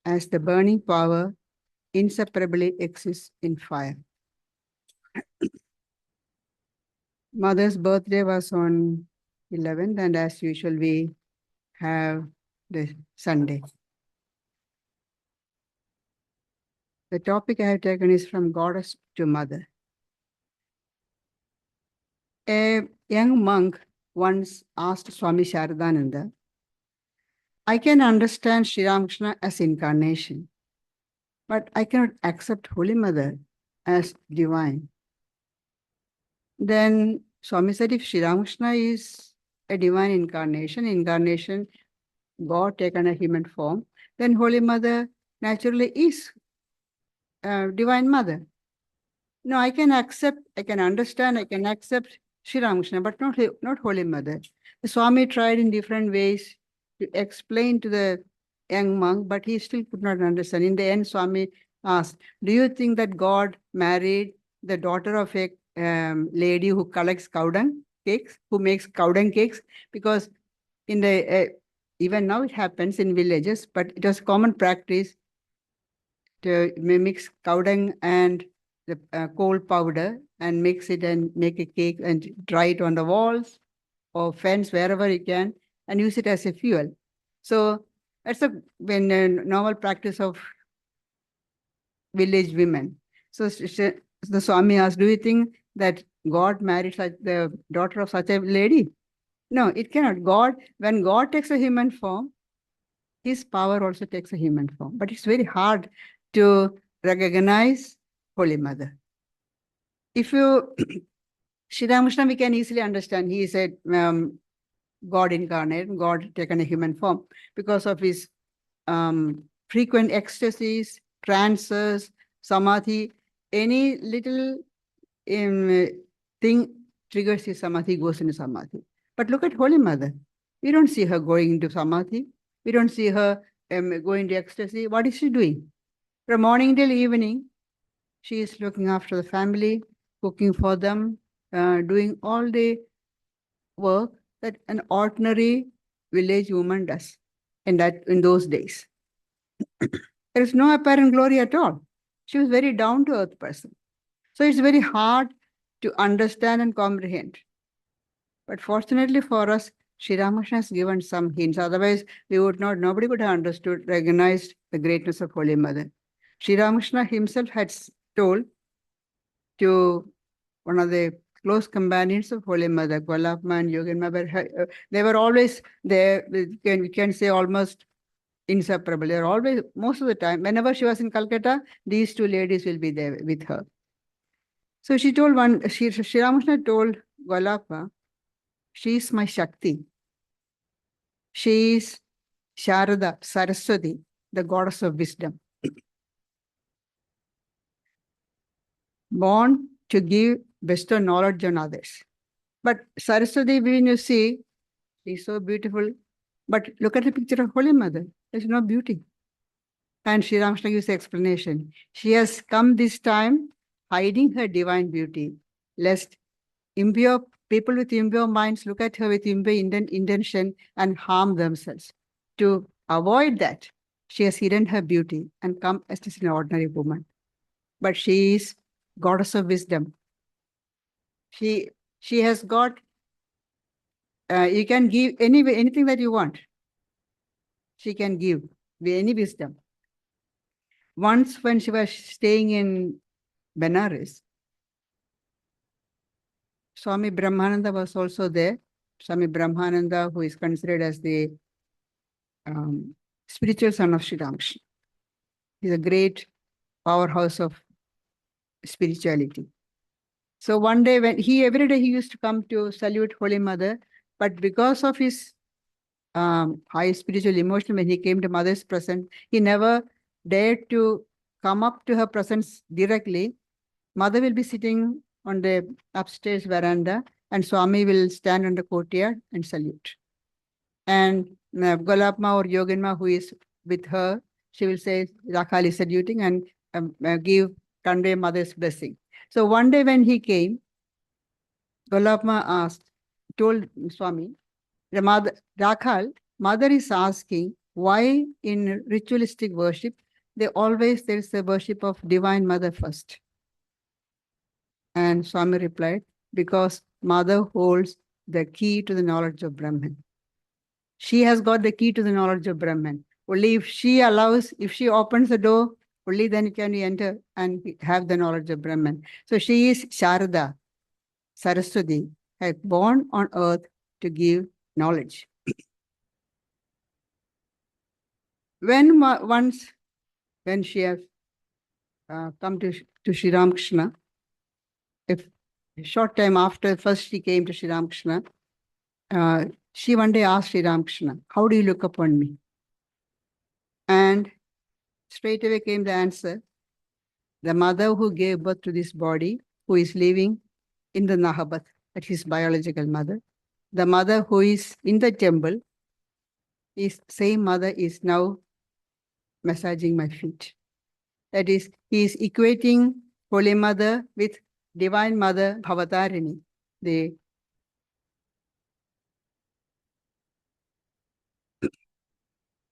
as the burning power inseparably exists in fire. Mother's birthday was on 11th, and as usual, we have the Sunday. The topic I have taken is from goddess to mother. A young monk once asked Swami Sharadananda, I can understand Sri Ramakrishna as incarnation, but I cannot accept Holy Mother as divine. Then Swami said, if Sri Ramakrishna is a divine incarnation, God taken a human form, then Holy Mother naturally is Divine Mother. No, I can accept, I can understand, I can accept Sri Ramakrishna, but not Holy Mother. The Swami tried in different ways to explain to the young monk, but he still could not understand. In the end, Swami asked, do you think that God married the daughter of a lady who collects cow dung cakes, who makes cow dung cakes? Because in the even now it happens in villages, but it was common practice to mix cow dung and the coal powder and mix it and make a cake and dry it on the walls or fence wherever you can and use it as a fuel. So that's a normal practice of village women. So the Swami asked, do you think that God married the daughter of such a lady? No, it cannot. When God takes a human form, his power also takes a human form. But it's very hard to recognize Holy Mother. If you, Sri Ramakrishna, we can easily understand. He is a God incarnate, God taken a human form because of his frequent ecstasies, trances, samadhi. Any little thing triggers his samadhi, goes into samadhi. But look at Holy Mother. We don't see her going into samadhi. We don't see her going to ecstasy. What is she doing? From morning till evening, she is looking after the family, cooking for them, doing all the work that an ordinary village woman does in those days. There is no apparent glory at all. She was a very down-to-earth person. So it's very hard to understand and comprehend. But fortunately for us, Sri Ramakrishna has given some hints. Otherwise, nobody would have understood, recognized the greatness of Holy Mother. Sri Ramakrishna himself had told to one of the close companions of Holy Mother, Gwalapma and Yoginma, they were always there, we can say almost inseparable. They were always, most of the time, whenever she was in Calcutta, these two ladies will be there with her. So she told Sri Ramakrishna told Gwalapma, she is my Shakti. She is Sharada, Saraswati, the goddess of wisdom. Born to give bestow knowledge on others. But Saraswati, when you see, she's so beautiful. But look at the picture of Holy Mother. There's no beauty. And Sri Ramakrishna gives the explanation. She has come this time hiding her divine beauty, lest impure people with impure minds look at her with impure intention and harm themselves. To avoid that, she has hidden her beauty and come as just an ordinary woman. But she is goddess of wisdom. She has got, you can give anything that you want. She can give any wisdom. Once when she was staying in Benares, Swami Brahmananda was also there. Swami Brahmananda, who is considered as the spiritual son of Sri Ramakrishna. He's a great powerhouse of spirituality. So one day every day he used to come to salute Holy Mother, but because of his high spiritual emotion, when he came to Mother's presence, he never dared to come up to her presence directly. Mother will be sitting on the upstairs veranda and Swami will stand on the courtyard and salute. And Golapma or Yoginma, who is with her, she will say, Rakhali saluting and convey Mother's blessing. So one day when he came, Golapma told Swami, Rakhal, Mother is asking why in ritualistic worship, there is the worship of Divine Mother first. And Swami replied, because Mother holds the key to the knowledge of Brahman. She has got the key to the knowledge of Brahman. Only if she allows, if she opens the door, only then can we enter and have the knowledge of Brahman. So she is Sharada, Saraswati, born on earth to give knowledge. When she has come to Sri Ramakrishna, if a short time after first she came to Sri Ramakrishna, she one day asked Sri Ramakrishna, how do you look upon me? And straight away came the answer, the mother who gave birth to this body, who is living in the Nahabat, that is biological mother. The mother who is in the temple, is same mother is now massaging my feet. That is, he is equating Holy Mother with Divine Mother Bhavatarini, the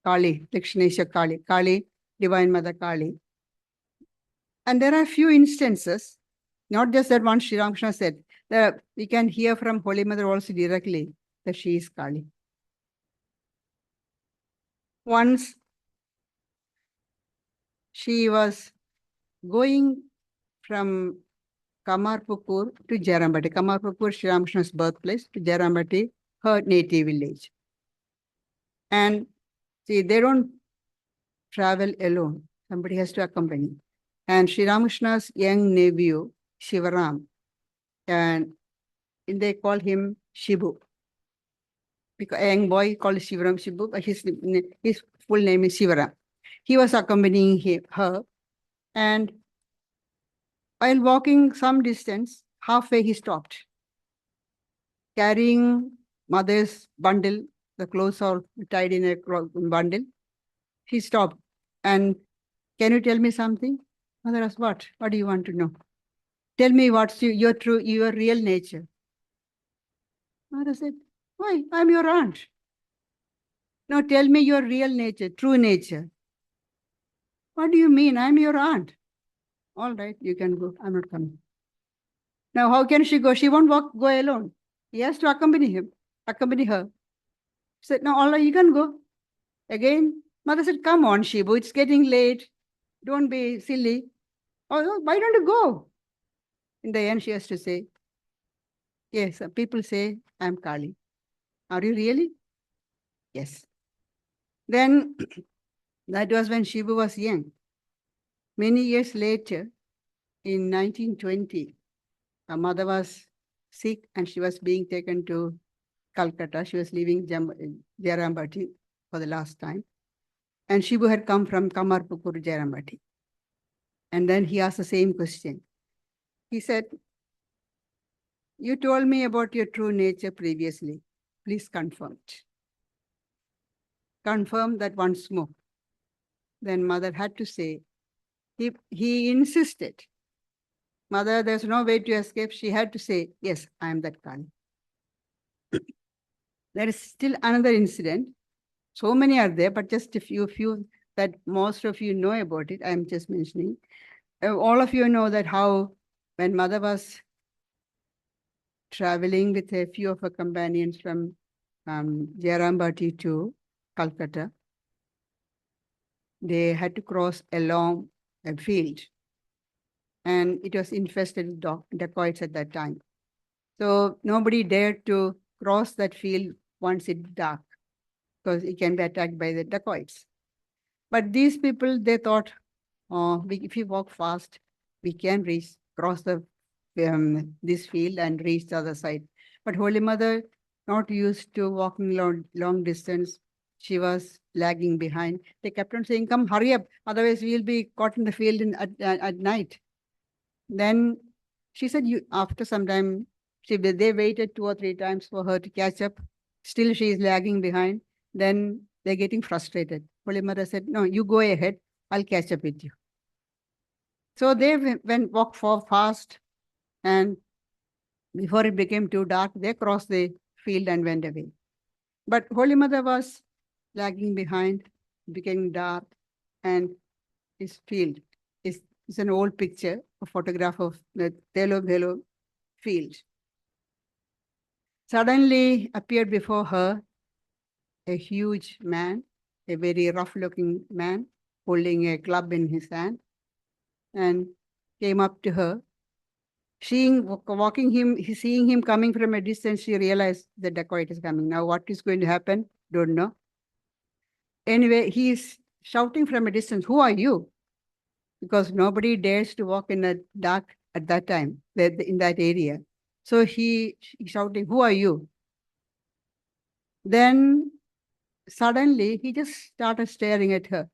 Kali, Dakshinesha Kali, Kali, Divine Mother Kali. And there are few instances, not just that one Sri Ramakrishna said, that we can hear from Holy Mother also directly that she is Kali. Once she was going from Kamarpukur to Jarambati. Kamarpukur, Sri Ramakrishna's birthplace, to Jarambati, her native village. And see, they don't travel alone. Somebody has to accompany. And Sri Ramakrishna's young nephew, Shivaram, and they call him Shibu. Because a young boy called Shivaram Shibu, but his full name is Shivaram. He was accompanying her, and while walking some distance, halfway he stopped, carrying mother's bundle. The clothes are tied in a bundle. He stopped. And can you tell me something? Mother asked, what? What do you want to know? Tell me what's your real nature. Mother said, why? I'm your aunt. No, tell me your real nature, true nature. What do you mean? I'm your aunt. All right, you can go. I'm not coming. Now, how can she go? She won't go alone. He has to accompany her. She said, no, all right, you can go. Again, mother said, come on, Shibu, it's getting late. Don't be silly. Oh, why don't you go? In the end, she has to say, yes, people say, I'm Kali. Are you really? Yes. Then, that was when Shibu was young. Many years later, in 1920, her mother was sick and she was being taken to Calcutta. She was leaving Jarambati for the last time. And Shibu had come from Kamarpukur, Jarambati. And then he asked the same question. He said, you told me about your true nature previously. Please confirm it. Confirm that once more. Then mother had to say, he insisted. Mother, there's no way to escape. She had to say, yes, I am that Kali. There is still another incident. So many are there, but just a few that most of you know about it. I'm just mentioning. All of you know that how when mother was traveling with a few of her companions from Jarambati to Calcutta, they had to cross along a field. And it was infested with dacoits at that time. So nobody dared to cross that field once it's dark, because it can be attacked by the dacoits. But these people, they thought, if we walk fast, we can cross this field and reach the other side. But Holy Mother, not used to walking long distance, she was lagging behind. They kept on saying, come, hurry up, otherwise we'll be caught in the field at night. Then she said, after some time, they waited 2 or 3 times for her to catch up. Still she is lagging behind. Then they're getting frustrated. Holy Mother said, no, you go ahead, I'll catch up with you. So they walked fast, and before it became too dark, they crossed the field and went away. But Holy Mother was lagging behind, became dark, and his field is an old picture, a photograph of the Telo field. Suddenly appeared before her a huge man, a very rough-looking man, holding a club in his hand, and came up to her. Seeing him coming from a distance, she realized the dacoit is coming. Now, what is going to happen? Don't know. Anyway, he is shouting from a distance, "Who are you?" Because nobody dares to walk in the dark at that time, in that area. So he's shouting, "Who are you?" Then suddenly he just started staring at her.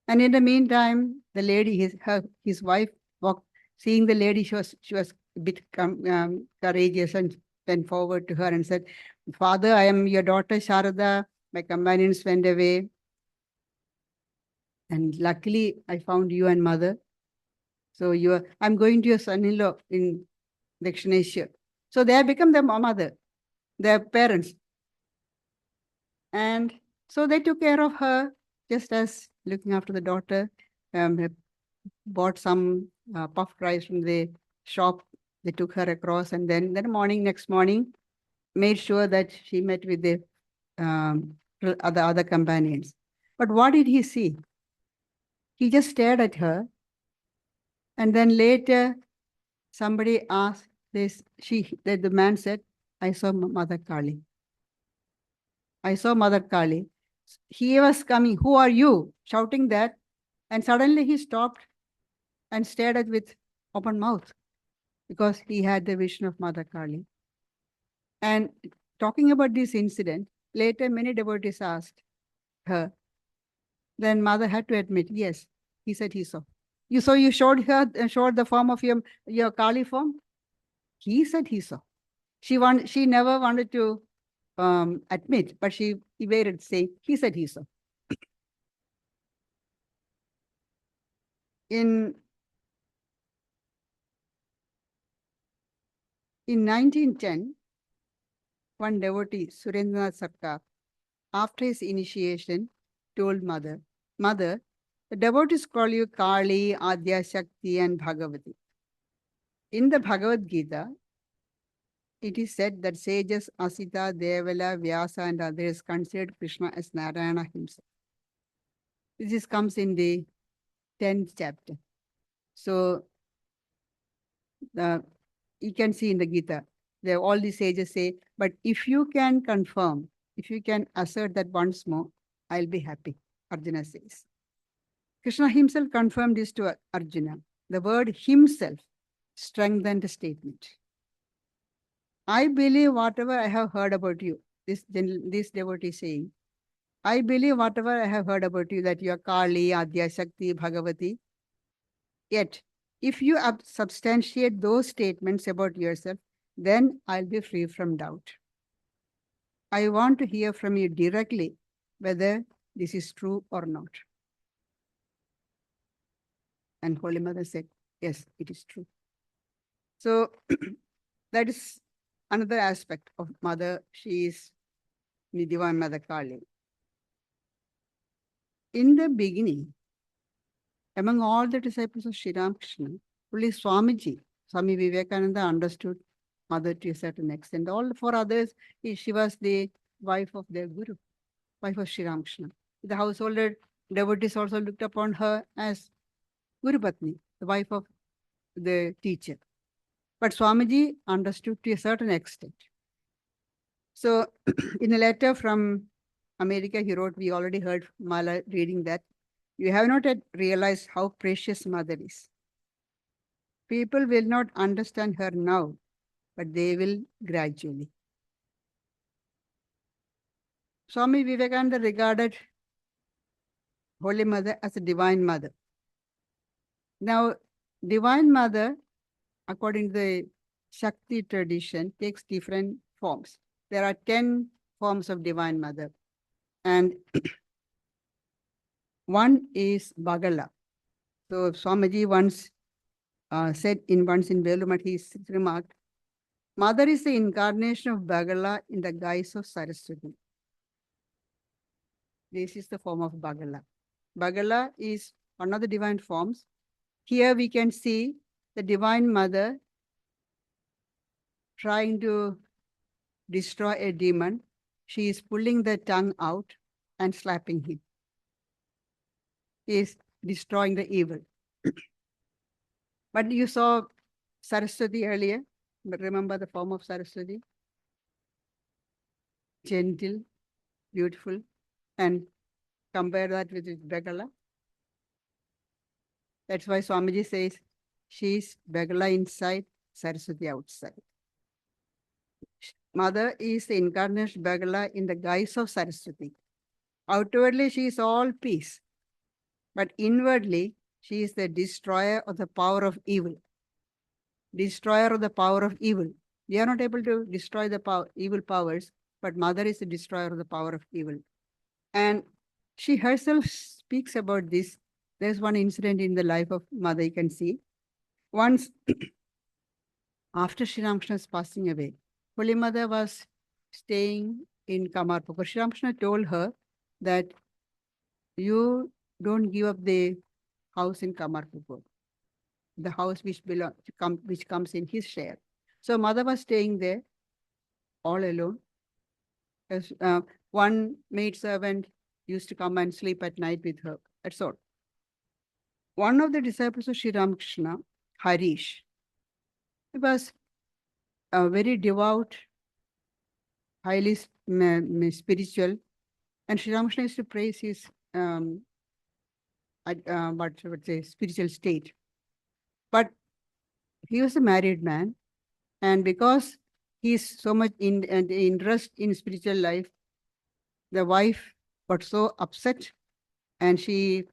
And in the meantime, the lady, his wife, walked. Seeing the lady, she was a bit courageous and went forward to her and said, "Father, I am your daughter Sharada. My companions went away. And luckily, I found you and mother. So I'm going to your son-in-law in Dakshinesha." So they have become their mother, their parents. And so they took care of her, just as looking after the daughter. Bought some puffed rice from the shop. They took her across, and then next morning, made sure that she met with the other companions. But what did he see? He just stared at her, and then later, somebody asked this. The man said, "I saw Mother Kali. I saw Mother Kali." He was coming. "Who are you?" shouting that, and suddenly he stopped and stared at with open mouth, because he had the vision of Mother Kali. And talking about this incident, later many devotees asked her. Then Mother had to admit, yes, he said he saw. You showed the form of your Kali form? He said he saw. She never wanted to admit, but she evaded saying, he said he saw. In 1910, one devotee, Surendranath Sarkar, after his initiation, told Mother, "Mother, the devotees call you Kali, Adya Shakti, and Bhagavati. In the Bhagavad Gita, it is said that sages Asita, Devala, Vyasa, and others considered Krishna as Narayana himself." This comes in the 10th chapter. So you can see in the Gita, all the sages say, "But if you can confirm, if you can assert that once more, I'll be happy," Arjuna says. Krishna himself confirmed this to Arjuna. The word himself strengthened the statement. "I believe whatever I have heard about you," this devotee saying, "I believe whatever I have heard about you, that you are Kali, Adya Shakti, Bhagavati. Yet, if you substantiate those statements about yourself, then I'll be free from doubt. I want to hear from you directly whether this is true or not." And Holy Mother said, "Yes, it is true." So that is another aspect of Mother. She is the Divine Mother Kali. In the beginning, among all the disciples of Sri Ramakrishna, only Swami Vivekananda understood Mother to a certain extent. All four others, she was the wife of their Guru, wife of Sri Ramakrishna. The householder devotees also looked upon her as Guru Patni, the wife of the teacher. But Swamiji understood to a certain extent. So in a letter from America, he wrote, we already heard Mala reading that, "You have not yet realized how precious Mother is. People will not understand her now, but they will gradually." Swami Vivekananda regarded Holy Mother as a Divine Mother. Now, Divine Mother, according to the Shakti tradition, takes different forms. There are 10 forms of Divine Mother. And one is Bagala. So Swamiji once said in Velumat, he remarked, "Mother is the incarnation of Bagala in the guise of Saraswati. This is the form of Bagala. Bagala is one of the divine forms. Here we can see the Divine Mother trying to destroy a demon. She is pulling the tongue out and slapping him. He is destroying the evil. But you saw Saraswati earlier. But remember the form of Saraswati? Gentle, beautiful, and compare that with Bagala. That's why Swamiji says she's Bagala inside, Saraswati outside. Mother is the incarnate Bagala in the guise of Saraswati. Outwardly, she is all peace. But inwardly, she is the destroyer of the power of evil. Destroyer of the power of evil. We are not able to destroy the evil powers, but Mother is the destroyer of the power of evil. And she herself speaks about this. There's one incident in the life of Mother you can see. Once, after Sri Ramakrishna's passing away, Holy Mother was staying in Kamarpur. Sri Ramakrishna told her that you don't give up the house in Kamarpur, the house which comes in his share. So Mother was staying there all alone. As, one maid servant used to come and sleep at night with her. That's all. One of the disciples of Sri Ramakrishna, Harish, he was a very devout, highly spiritual, and Sri Ramakrishna used to praise his spiritual state. But he was a married man, and because he is so much interest in spiritual life, the wife got so upset, and she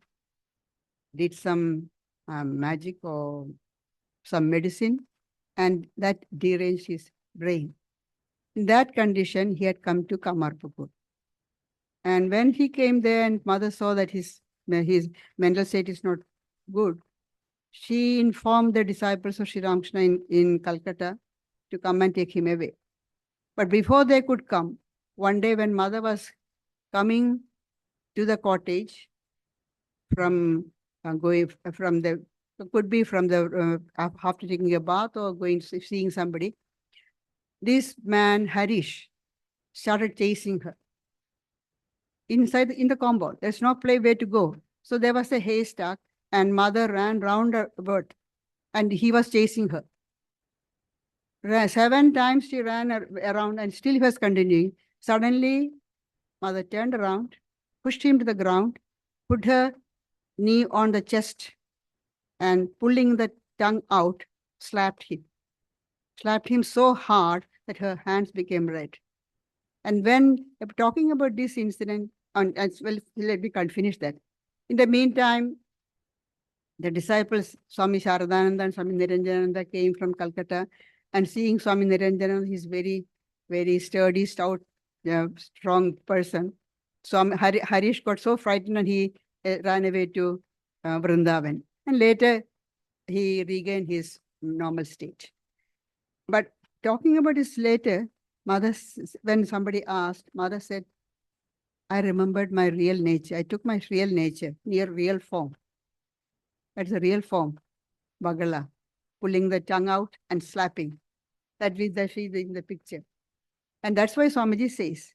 did some magic or some medicine, and that deranged his brain. In that condition, he had come to Kamarpur. And when he came there and Mother saw that his mental state is not good, she informed the disciples of Sri Ramakrishna in Calcutta to come and take him away. But before they could come, one day when Mother was coming to the cottage from could be from the after taking a bath or seeing somebody, this man Harish started chasing her in the compound. There's no place where to go, so there was a haystack, and Mother ran round about, and he was chasing her. 7 times she ran around, and still he was continuing. Suddenly, Mother turned around, pushed him to the ground, put her knee on the chest, and pulling the tongue out, slapped him so hard that her hands became red. And when talking about this incident, as well, let me finish that. In the meantime, the disciples, Swami Sharadananda and Swami Niranjananda, came from Calcutta, and seeing Swami Niranjananda, he's very, very sturdy, stout, strong person. So Harish got so frightened, and he ran away to Vrindavan. And later, he regained his normal state. But talking about this later, Mother, when somebody asked, Mother said, I remembered my real nature. I took my real nature, real form. That's the real form, Bagala, pulling the tongue out and slapping. That is in the picture. And that's why Swamiji says,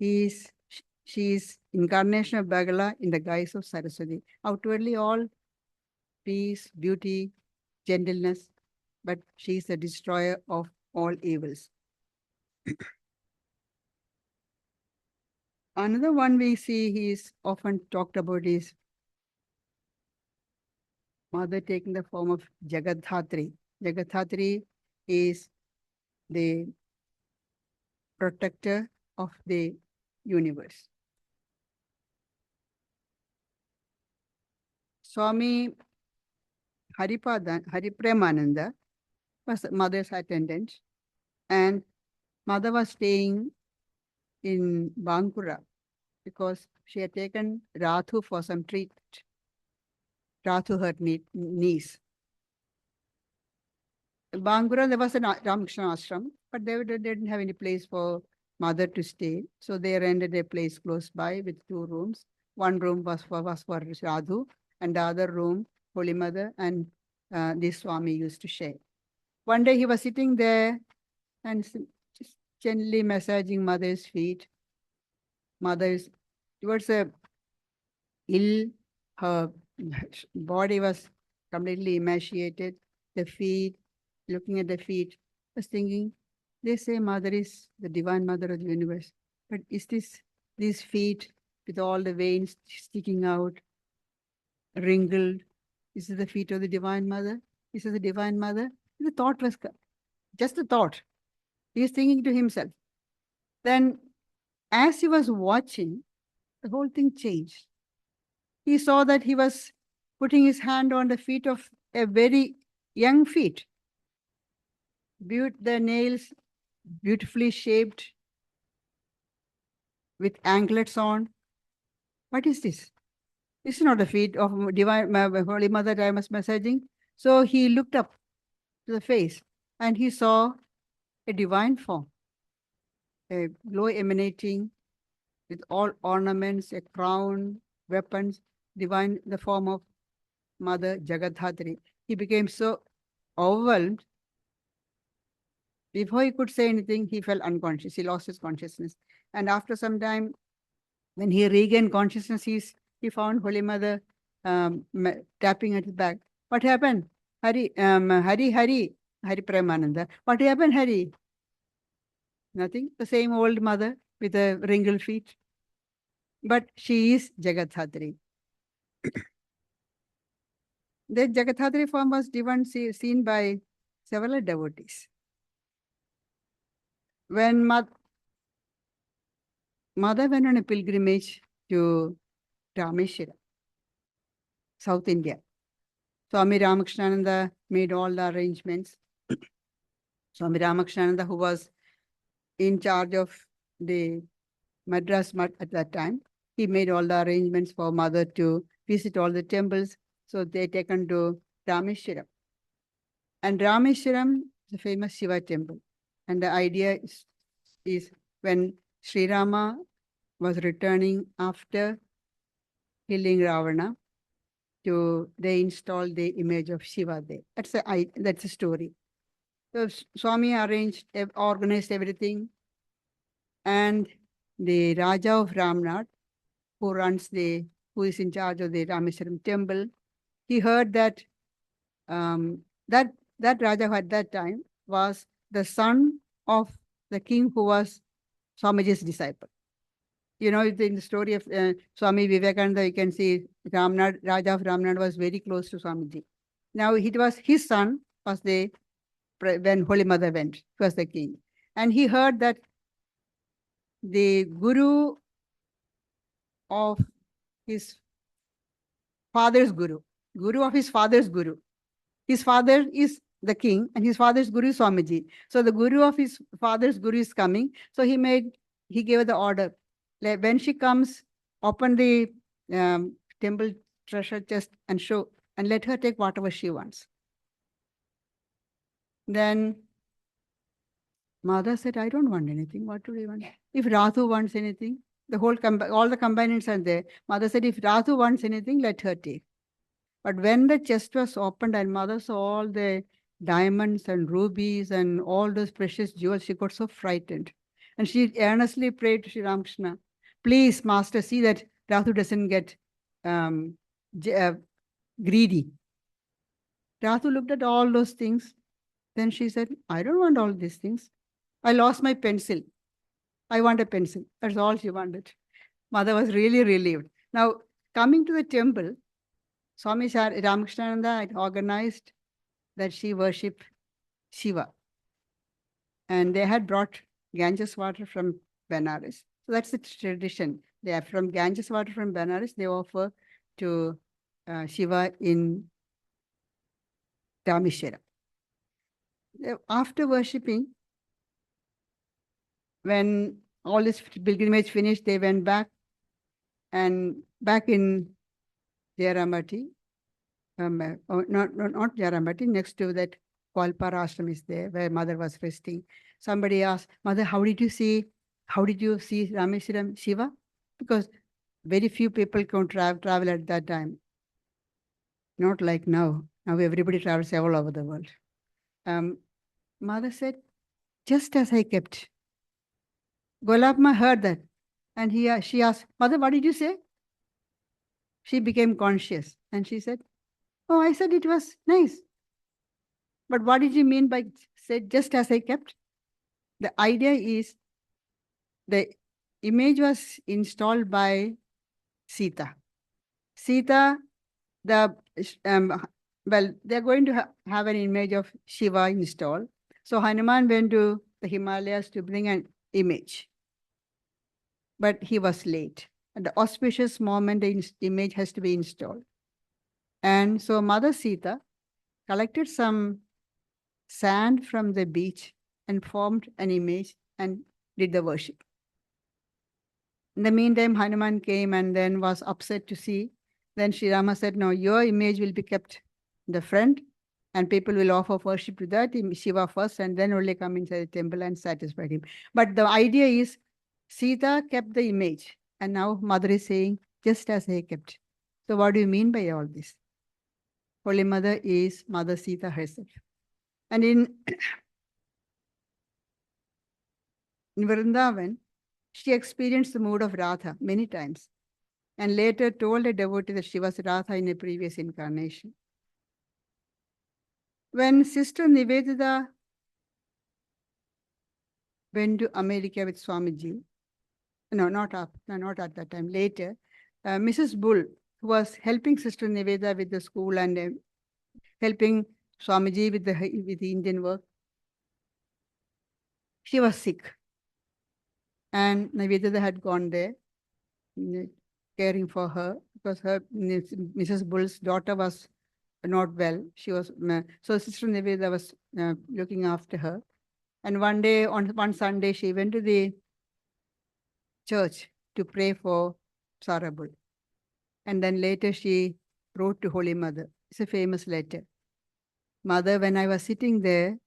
she is incarnation of Bagala in the guise of Saraswati. Outwardly all peace, beauty, gentleness, but she is the destroyer of all evils. Another one we see he is often talked about is Mother taking the form of Jagadhatri. Jagadhatri is the protector of the universe. Swami Haripremananda was Mother's attendant, and Mother was staying in Bankura because she had taken Radhu for some treatment. Radhu, her niece. In Bankura, there was a Ramakrishna ashram, but they didn't have any place for mother to stay. So they rented a place close by with 2 rooms. One room was for Radhu, and the other room, Holy Mother and this Swami used to share. One day he was sitting there and just gently massaging mother's feet. Mother's, towards a ill, her body was completely emaciated. The feet, looking at the feet, was thinking, they say mother is the divine mother of the universe. But is these feet with all the veins sticking out, wrinkled, is it the feet of the divine mother? Is it the divine mother? The thought was just a thought. He is thinking to himself. Then as he was watching, the whole thing changed. He saw that he was putting his hand on the feet of a very young feet. The nails beautifully shaped with anklets on. What is this? This is not the feet of divine Holy Mother that I was massaging. So he looked up to the face and he saw a divine form, a glow emanating with all ornaments, a crown, weapons, divine, the form of Mother Jagadhatri. He became so overwhelmed. Before he could say anything, he fell unconscious. He lost his consciousness. And after some time, when he regained consciousness, he found Holy Mother tapping at his back. What happened? Hari Premananda. What happened, Hari? Nothing. The same old mother with the wrinkled feet. But she is Jagadhatri. The Jagadhatri form was seen by several devotees. When Mother went on a pilgrimage to Rameshwara, South India, Swami Ramakrishnananda made all the arrangements. Swami Ramakrishnananda, who was in charge of the Madras Mutt at that time, he made all the arrangements for Mother to visit all the temples. So they taken to Rameshwaram. And Rameshwaram is a famous Shiva temple. And the idea is when Sri Rama was returning after killing Ravana, they installed the image of Shiva there. That's a story. So Swami organized everything. And the Raja of Ramnath, who is in charge of the Rameshwaram temple, he heard that that Raja at that time was the son of the king who was Swamiji's disciple. You know, in the story of Swami Vivekananda, you can see Raja of Ramnath was very close to Swamiji. Now it was his son was when Holy Mother went, was the king. And he heard that the guru of his father's guru of his father's guru. His father is the king and his father's guru is Swamiji. So the guru of his father's guru is coming. So he gave the order. When she comes, open the temple treasure chest and show, and let her take whatever she wants. Then Mother said, I don't want anything. What do you want? If Radhu wants anything, all the companions are there. Mother said, if Radhu wants anything, let her take. But when the chest was opened and Mother saw all the diamonds and rubies and all those precious jewels, she got so frightened. And she earnestly prayed to Sri Ramakrishna, please, Master, see that Radhu doesn't get greedy. Radhu looked at all those things. Then she said, I don't want all these things. I lost my pencil. I want a pencil. That's all she wanted. Mother was really relieved. Now, coming to the temple, Swami Ramakrishnananda had organized that she worship Shiva. And they had brought Ganges water from Benares. So that's the tradition. They are from Ganges water from Benares. They offer to Shiva in Rameshwara. After worshipping, when all this pilgrimage finished, they went back, and back in Jayaramati, not Jayaramati, next to that Kwalpara ashram is there, where Mother was resting. Somebody asked, Mother, how did you see how did you see Rameshwaram Shiva? Because very few people can travel at that time. Not like now. Now everybody travels all over the world. Mother said, just as I kept. Golapma heard that. And she asked, Mother, what did you say? She became conscious. And she said, oh, I said it was nice. But what did you mean by said just as I kept? The idea is the image was installed by Sita. Sita, they're going to have an image of Shiva installed. So Hanuman went to the Himalayas to bring an image. But he was late. At the auspicious moment, the image has to be installed. And so Mother Sita collected some sand from the beach and formed an image and did the worship. In the meantime, Hanuman came and then was upset to see. Then Sri Rama said, no, your image will be kept in the front and people will offer worship to that Shiva first and then only come inside the temple and satisfy him. But the idea is Sita kept the image and now Mother is saying, just as I kept. So what do you mean by all this? Holy Mother is Mother Sita herself. And in Vrindavan, she experienced the mood of Radha many times and later told a devotee that she was Radha in a previous incarnation. When Sister Nivedita went to America with Swamiji, not at that time, later, Mrs. Bull, who was helping Sister Nivedita with the school and helping Swamiji with the Indian work, she was sick. And Nivedita had gone there, caring for her, because her Mrs. Bull's daughter was not well. She was so Sister Nivedita was looking after her. And one day, on one Sunday, she went to the church to pray for Sarabul. And then later she wrote to Holy Mother. It's a famous letter. Mother, when I was sitting there,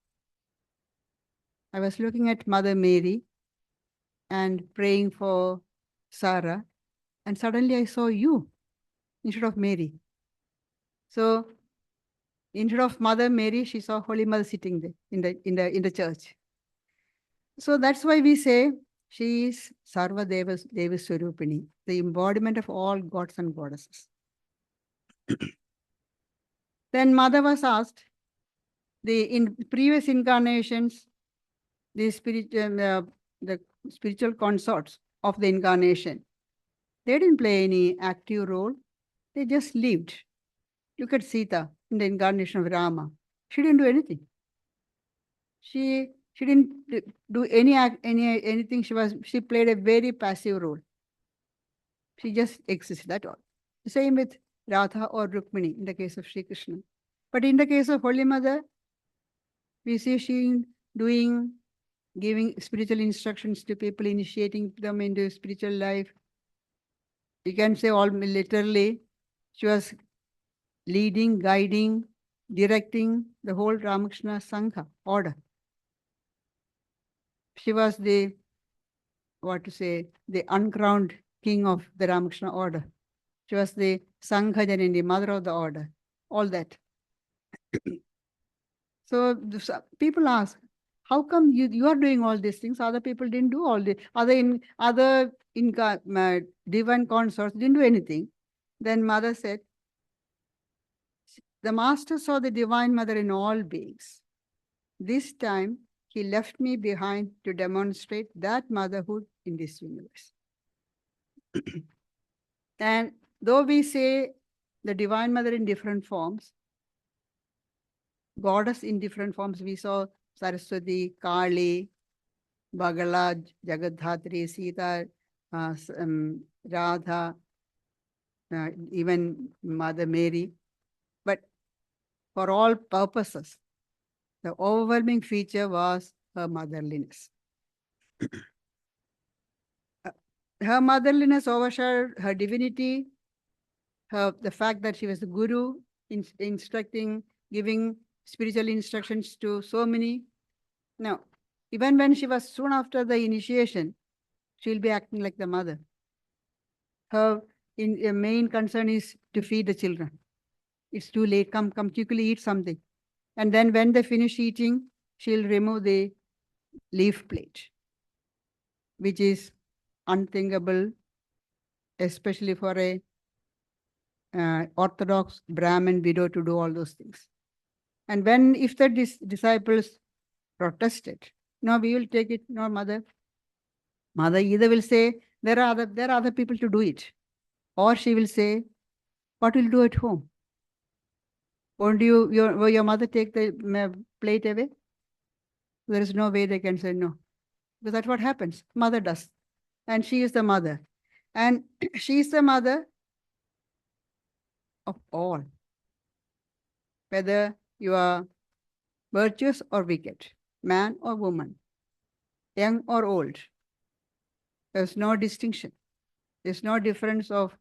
I was looking at Mother Mary and praying for Sarah, and suddenly I saw you instead of Mary. So instead of Mother Mary, she saw Holy Mother sitting there in the church. So that's why we say she is Sarva Devi Swarupini, the embodiment of all gods and goddesses. Then Mother was asked, in previous incarnations, the spiritual consorts of the incarnation, they didn't play any active role. They just lived. Look at Sita in the incarnation of Rama. She didn't do anything. She didn't do anything. She played a very passive role. She just existed, that's all. The same with Radha or Rukmini in the case of Sri Krishna. But in the case of Holy Mother, we see she giving spiritual instructions to people, initiating them into spiritual life. You can say all literally, she was leading, guiding, directing the whole Ramakrishna Sangha order. She was the uncrowned king of the Ramakrishna order. She was the Sangha Janini, mother of the order, all that. So people ask, how come you are doing all these things? Other people didn't do all this. Other divine consorts didn't do anything. Then Mother said, the Master saw the Divine Mother in all beings. This time, he left me behind to demonstrate that motherhood in this universe. And though we say the Divine Mother in different forms, goddess in different forms, we saw Saraswati, Kali, Bagala, Jagadhatri, Sita, Radha, even Mother Mary. But for all purposes, the overwhelming feature was her motherliness. Her motherliness overshadowed her divinity, the fact that she was the guru, instructing, giving spiritual instructions to so many. Now, even when she was soon after the initiation, she'll be acting like the mother. Her main concern is to feed the children. It's too late. Come quickly eat something. And then when they finish eating, she'll remove the leaf plate, which is unthinkable, especially for a Orthodox Brahmin widow to do all those things. And when, if the disciples protested, no, we will take it, no, mother. Mother either will say, there are other people to do it. Or she will say, what will you do at home? Won't your mother take the plate away? There is no way they can say no. Because that's what happens. Mother does. And she is the mother. And she is the mother of all. Whether you are virtuous or wicked, man or woman, young or old. There's no distinction. There's no difference of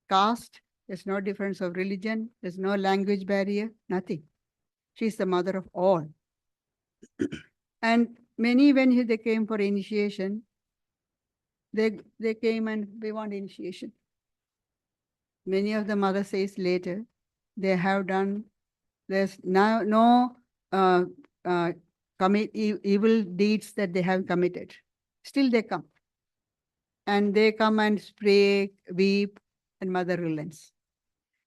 caste. There's no difference of religion. There's no language barrier, nothing. She's the mother of all. And many, when they came for initiation, they came and they want initiation. Many of the mothers says later, they have done, there's now no evil deeds that they have committed. Still they come. And they come and pray, weep, and mother relents.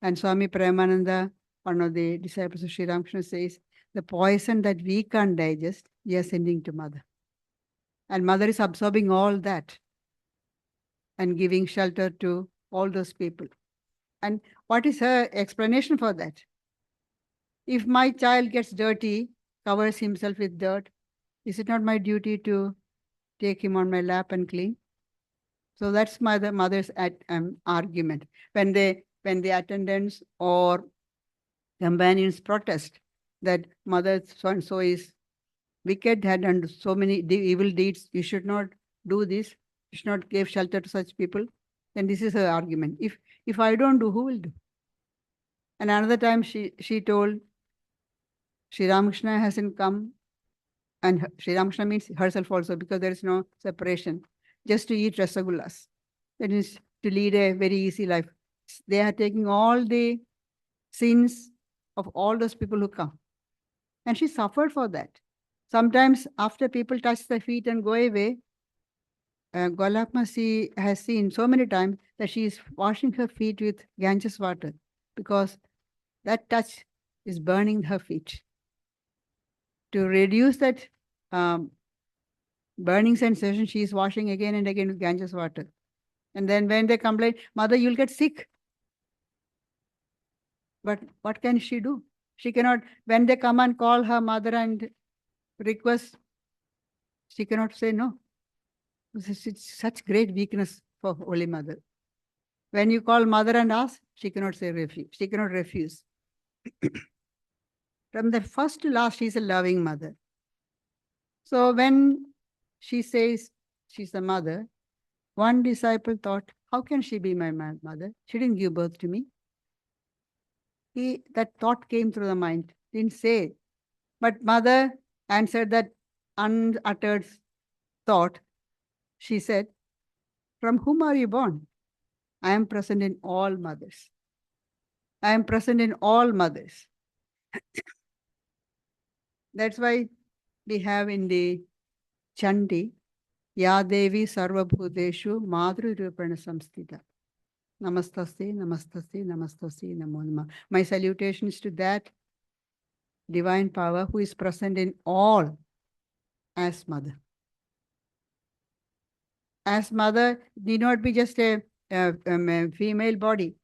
And Swami Premananda, one of the disciples of Sri Ramakrishna, says, the poison that we can't digest, we are sending to mother. And mother is absorbing all that and giving shelter to all those people. And what is her explanation for that? If my child gets dirty, covers himself with dirt, is it not my duty to take him on my lap and clean? So that's mother's argument. When the attendants or companions protest that mother so-and-so is wicked, had done so many evil deeds, you should not do this, you should not give shelter to such people, then this is her argument. If I don't do, who will do? And another time she told, Sri Ramakrishna hasn't come, and Sri Ramakrishna means herself also, because there is no separation, just to eat rasagullas. That is to lead a very easy life. They are taking all the sins of all those people who come. And she suffered for that. Sometimes after people touch the feet and go away, Golapma has seen so many times that she is washing her feet with Ganges water, because that touch is burning her feet. To reduce that burning sensation, she is washing again and again with Ganges water. And then when they complain, mother, you'll get sick. But what can she do? She cannot, when they come and call her mother and request, she cannot say no. It's such great weakness for Holy Mother. When you call mother and ask, she cannot say refuse. She cannot refuse. From the first to last, she's a loving mother. So when she says she's the mother, one disciple thought, how can she be my mother? She didn't give birth to me. That thought came through the mind, didn't say it. But mother answered that unuttered thought. She said, from whom are you born? I am present in all mothers. I am present in all mothers. That's why we have in the Chanti, Ya Devi Sarva Bhuteshu Madhru Rupana Samstita. Namastaste, namastaste, namastaste, namo namah. My salutations to that divine power who is present in all as mother. As mother need not be just a female body.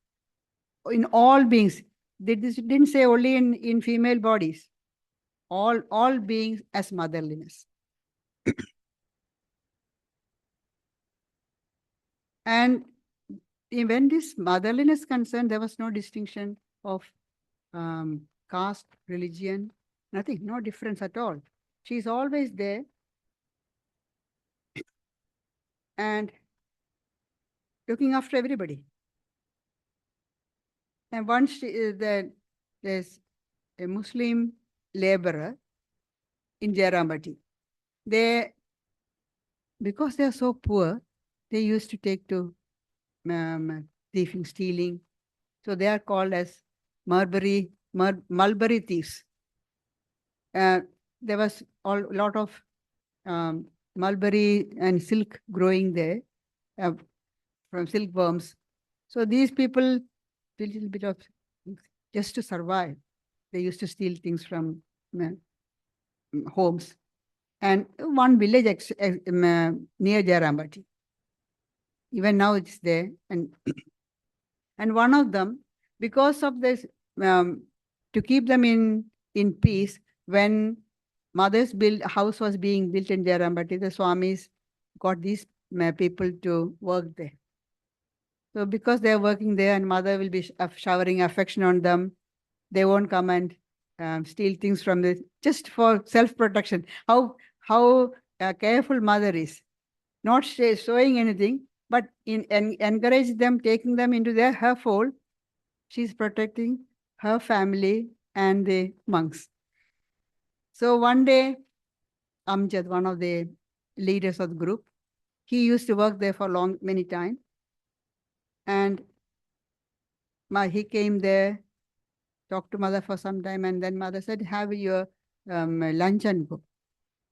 In all beings, this didn't say only in female bodies. All beings as motherliness. And when this motherliness is concerned, there was no distinction of caste, religion, nothing, no difference at all. She's always there. And looking after everybody. And once there's a Muslim laborer in Jaramati. Because they are so poor, they used to take to thieving, stealing. So they are called as mulberry thieves. There was a lot of mulberry and silk growing there from silkworms. So these people, a little bit of, just to survive, they used to steal things from homes. And one village near Jarambati. Even now it's there. And and one of them, because of this, to keep them in peace, when mother's house was being built in Jarambati, the Swamis got these people to work there. So because they're working there and mother will be showering affection on them, they won't come and steal things from this, just for self-protection. How careful mother is, not showing anything, but encourage them, taking them into her fold. She's protecting her family and the monks. So one day, Amjad, one of the leaders of the group, he used to work there for many times. And he came there, talked to mother for some time, and then mother said, have your lunch and go.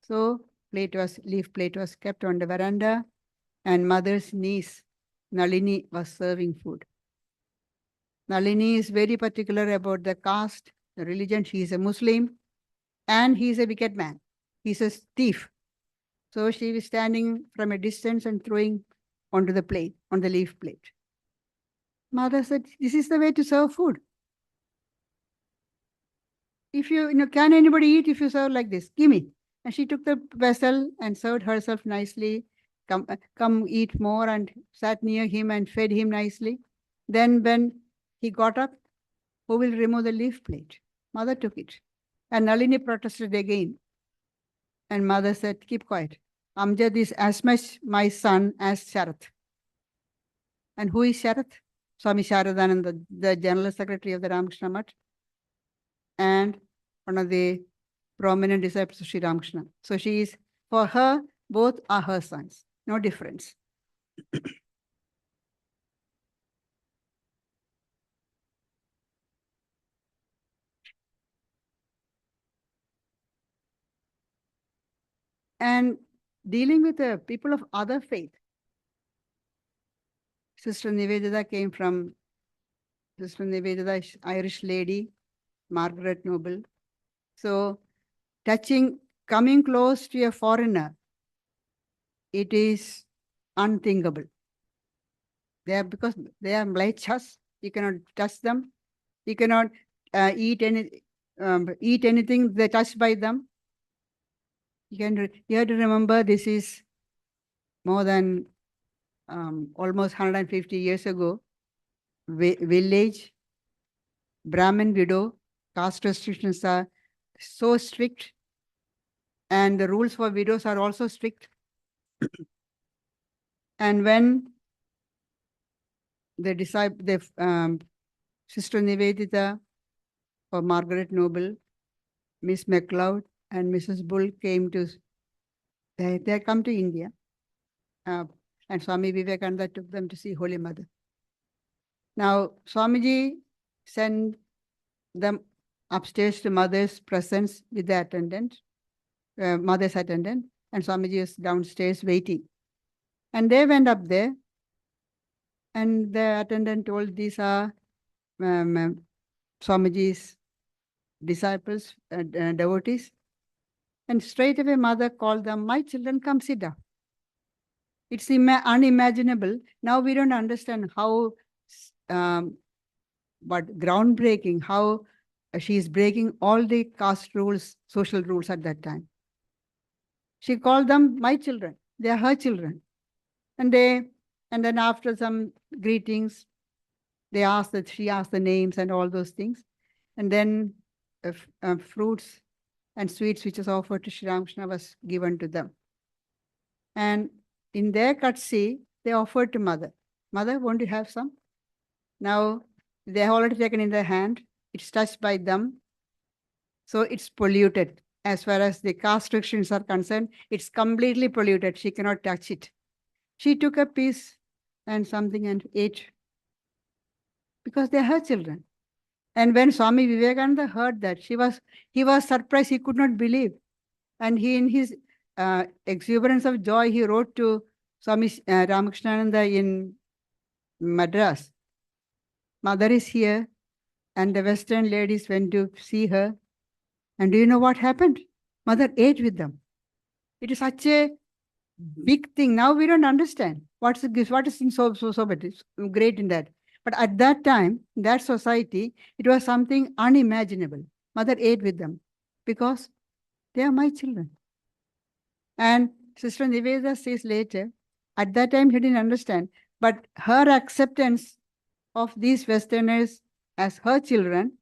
So leaf plate was kept on the veranda, and mother's niece, Nalini, was serving food. Nalini is very particular about the caste, the religion. She is a Muslim, and he is a wicked man. He's a thief. So she was standing from a distance and throwing onto the plate, on the leaf plate. Mother said, this is the way to serve food. If can anybody eat if you serve like this? Give me. And she took the vessel and served herself nicely. Come eat more, and sat near him and fed him nicely. Then when he got up, who will remove the leaf plate? Mother took it. And Nalini protested again. And mother said, keep quiet. Amjad is as much my son as Sharath. And who is Sharath? Swami Sharadananda, the General Secretary of the Ramakrishna Mutt, and one of the prominent disciples of Sri Ramakrishna. So she is, for her, both are her sons. No difference. And dealing with the people of other faith. Sister Nivedita came from, Sister Nivedita, Irish lady, Margaret Noble. So coming close to a foreigner, it is unthinkable. Because they are mlechas, you cannot touch them. You cannot eat anything they touched by them. You have to remember, this is more than almost 150 years ago. Village, Brahmin widow, caste restrictions are so strict, and the rules for widows are also strict. And when the Sister Nivedita or Margaret Noble, Miss MacLeod and Mrs. Bull came to, they come to India. And Swami Vivekananda took them to see Holy Mother. Now, Swamiji sent them upstairs to Mother's presence with the attendant, Mother's attendant, and Swamiji was downstairs waiting. And they went up there, and the attendant told, these are Swamiji's disciples, devotees. And straight away Mother called them, my children, come sit down. It's unimaginable. Now we don't understand how, but groundbreaking, how she is breaking all the caste rules, social rules at that time. She called them my children. They are her children. And then after some greetings, she asked the names and all those things. And then fruits and sweets which was offered to Sri Ramakrishna was given to them. And in their courtesy, they offered to Mother. Mother, won't you have some? Now, they have already taken in their hand. It's touched by them. So it's polluted. As far as the caste restrictions are concerned, it's completely polluted. She cannot touch it. She took a piece and something and ate because they're her children. And when Swami Vivekananda heard that, he was surprised. He could not believe. And he, in his exuberance of joy, he wrote to Swami Ramakrishnananda in Madras, "Mother is here," and the Western ladies went to see her. And do you know what happened? Mother ate with them. It is such a big thing. Now we don't understand what is so great in that. But at that time, in that society, it was something unimaginable. Mother ate with them because they are my children. And Sister Nivedita says later, at that time he didn't understand, but her acceptance of these Westerners as her children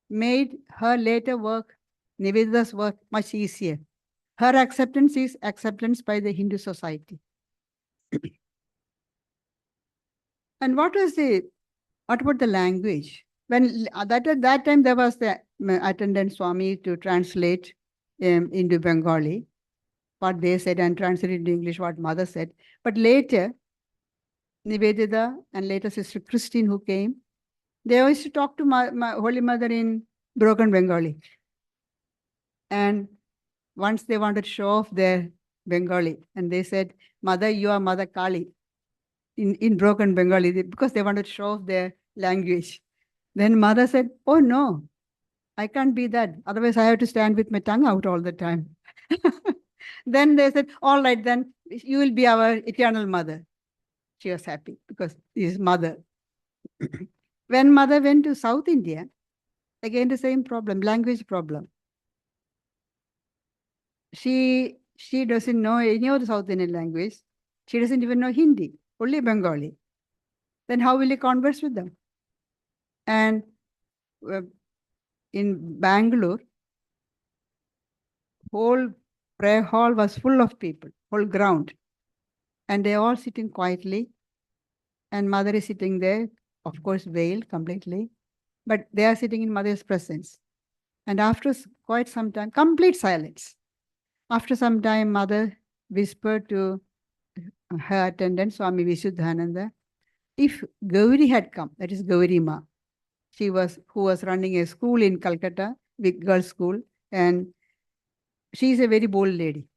made her later work, Nivedita's work, much easier. Her acceptance is acceptance by the Hindu society. And what about the language? When at that time there was the attendant Swami to translate into Bengali what they said and translate into English what mother said. But later, Nivedita and later Sister Christine who came, they used to talk to my Holy Mother in broken Bengali. And once they wanted to show off their Bengali, and they said, "Mother, you are Mother Kali," in broken Bengali, because they wanted to show off their language. Then Mother said, "Oh no, I can't be that. Otherwise, I have to stand with my tongue out all the time." Then they said, "All right, then you will be our eternal mother." She was happy because she is mother. When Mother went to South India, again the same problem, language problem. She doesn't know any of the South Indian language. She doesn't even know Hindi, only Bengali. Then how will you converse with them? And in Bangalore, whole prayer hall was full of people, whole ground. And they're all sitting quietly. And Mother is sitting there, of course, veiled completely. But they are sitting in Mother's presence. And after quite some time, complete silence. After some time, Mother whispered to her attendant, Swami Vishuddhananda, if Gauri had come, that is Gauri Ma, who was running a school in Calcutta, big girls' school, and she is a very bold lady,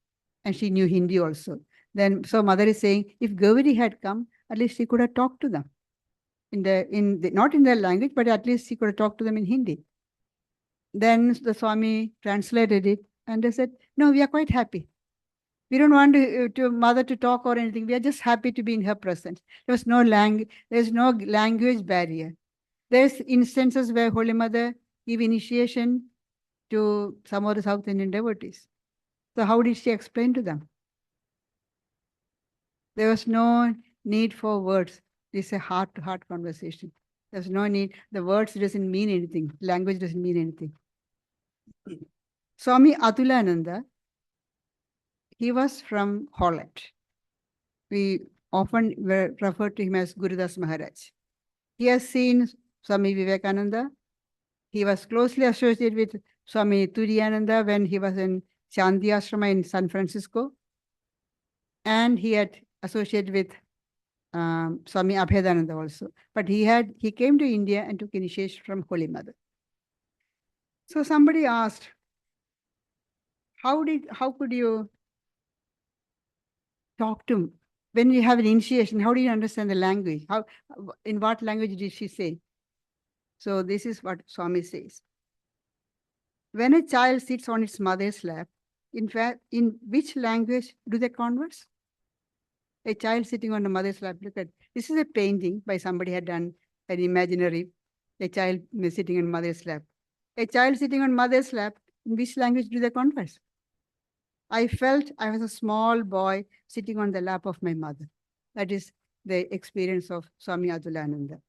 and she knew Hindi also. Then, so Mother is saying, if Gauri had come, at least she could have talked to them not in their language, but at least she could have talked to them in Hindi. Then the Swami translated it, and they said, "No, we are quite happy. We don't want to Mother to talk or anything. We are just happy to be in her presence." There's no language barrier. There's instances where Holy Mother gave initiation to some of the South Indian devotees. So how did she explain to them? There was no need for words. It's a heart-to-heart conversation. There's no need. The words doesn't mean anything. Language doesn't mean anything. Swami Atulananda, he was from Holland. We often refer to him as Gurudas Maharaj. He has seen Swami Vivekananda. He was closely associated with Swami Turiyananda when he was in Shanti Ashrama in San Francisco. And he had associated with Swami Abhedananda also. But he came to India and took initiation from Holy Mother. So somebody asked, how could you talk to him? When you have an initiation, how do you understand the language? In what language did she say? So this is what Swami says. When a child sits on its mother's lap, in fact, in which language do they converse? A child sitting on a mother's lap. Look at this is a painting by somebody had done an imaginary, a child sitting on mother's lap. A child sitting on mother's lap, in which language do they converse? I felt I was a small boy sitting on the lap of my mother. That is the experience of Swami Atulananda.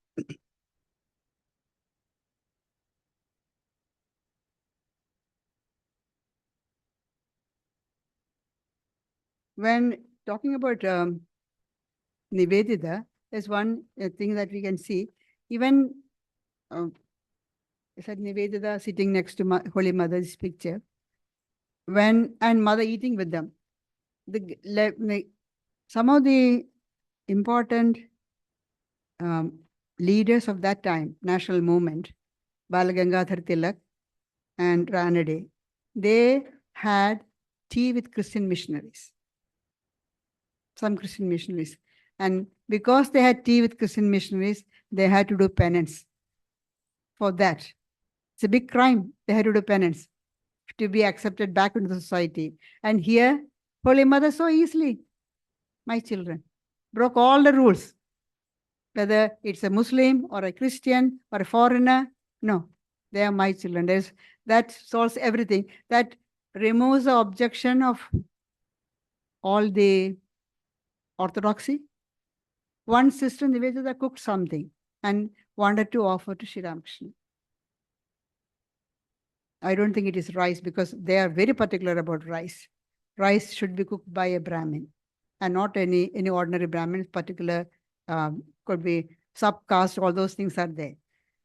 When talking about Nivedita, there's one thing that we can see. Even I said Nivedita sitting next to Holy Mother's picture, and Mother eating with them. Some of the important leaders of that time, national movement, Bal Gangadhar Tilak and Ranade, they had tea with Christian missionaries. Some Christian missionaries. And because they had tea with Christian missionaries, they had to do penance for that. It's a big crime. They had to do penance to be accepted back into the society. And here, Holy Mother so easily, my children, broke all the rules. Whether it's a Muslim or a Christian or a foreigner, no, they are my children. That solves everything. That removes the objection of all the orthodoxy. One sister Nivedita cooked something and wanted to offer to Sri Ramakrishna. I don't think it is rice because they are very particular about rice. Rice should be cooked by a Brahmin and not any ordinary Brahmin. Particular could be subcaste, all those things are there.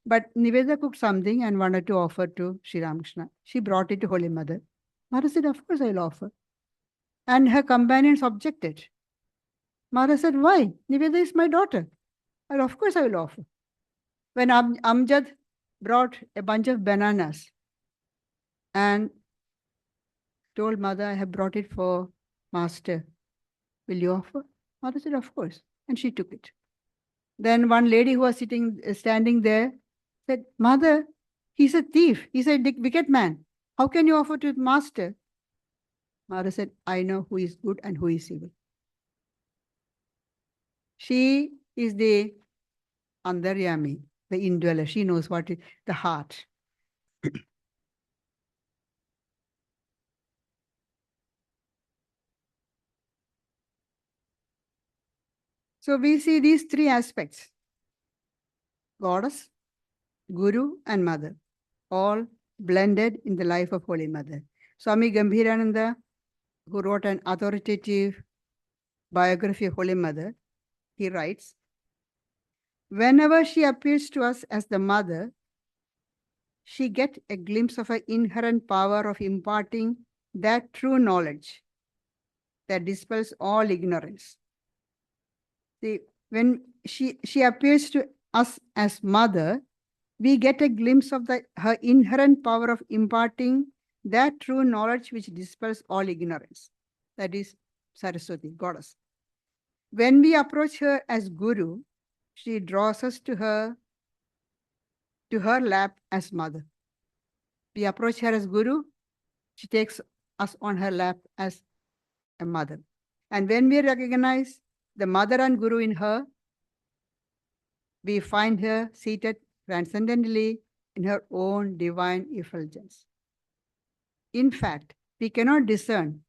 But Nivedita cooked something and wanted to offer to Sri Ramakrishna. She brought it to Holy Mother. Mother said, of course I will offer. And her companions objected. Mother said, why? Nivedita is my daughter. And of course I will offer. When Amjad brought a bunch of bananas and told Mother, I have brought it for Master. Will you offer? Mother said, of course. And she took it. Then one lady who was standing there said, Mother, he's a thief. He's a wicked man. How can you offer to Master? Mother said, I know who is good and who is evil. She is the Andaryami, the indweller. She knows what is the heart. So we see these three aspects: Goddess, Guru, and Mother, all blended in the life of Holy Mother. Swami Gambhirananda, who wrote an authoritative biography of Holy Mother, he writes, whenever she appears to us as the Mother, she gets a glimpse of her inherent power of imparting that true knowledge that dispels all ignorance. See, when she appears to us as Mother, we get a glimpse of her inherent power of imparting that true knowledge which dispels all ignorance. That is Saraswati, Goddess. When we approach her as Guru, she draws us to her lap as Mother. We approach her as Guru, she takes us on her lap as a Mother. And when we recognize the Mother and Guru in her, we find her seated transcendently in her own divine effulgence. In fact, we cannot discern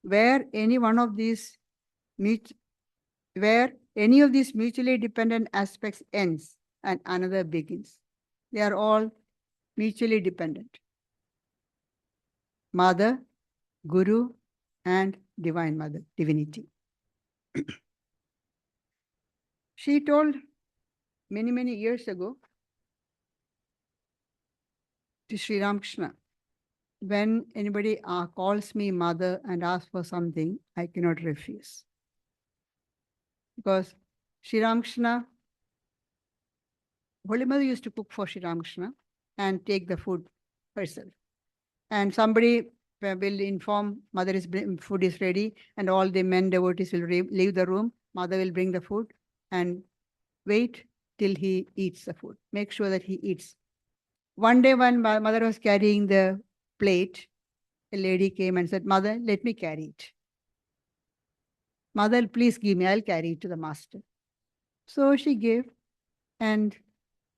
where any of these mutually dependent aspects ends and another begins. They are all mutually dependent. Mother, Guru, and Divine Mother, Divinity. She told many years ago to Sri Ramakrishna, when anybody calls me Mother and asks for something, I cannot refuse. Because Sri Ramakrishna, Holy Mother used to cook for Sri Ramakrishna and take the food herself. And somebody will inform food is ready, and all the men devotees will leave the room. Mother will bring the food and wait till he eats the food. Make sure that he eats. One day when my mother was carrying the plate, a lady came and said, Mother, let me carry it. Mother, please give me, I'll carry it to the Master. So she gave, and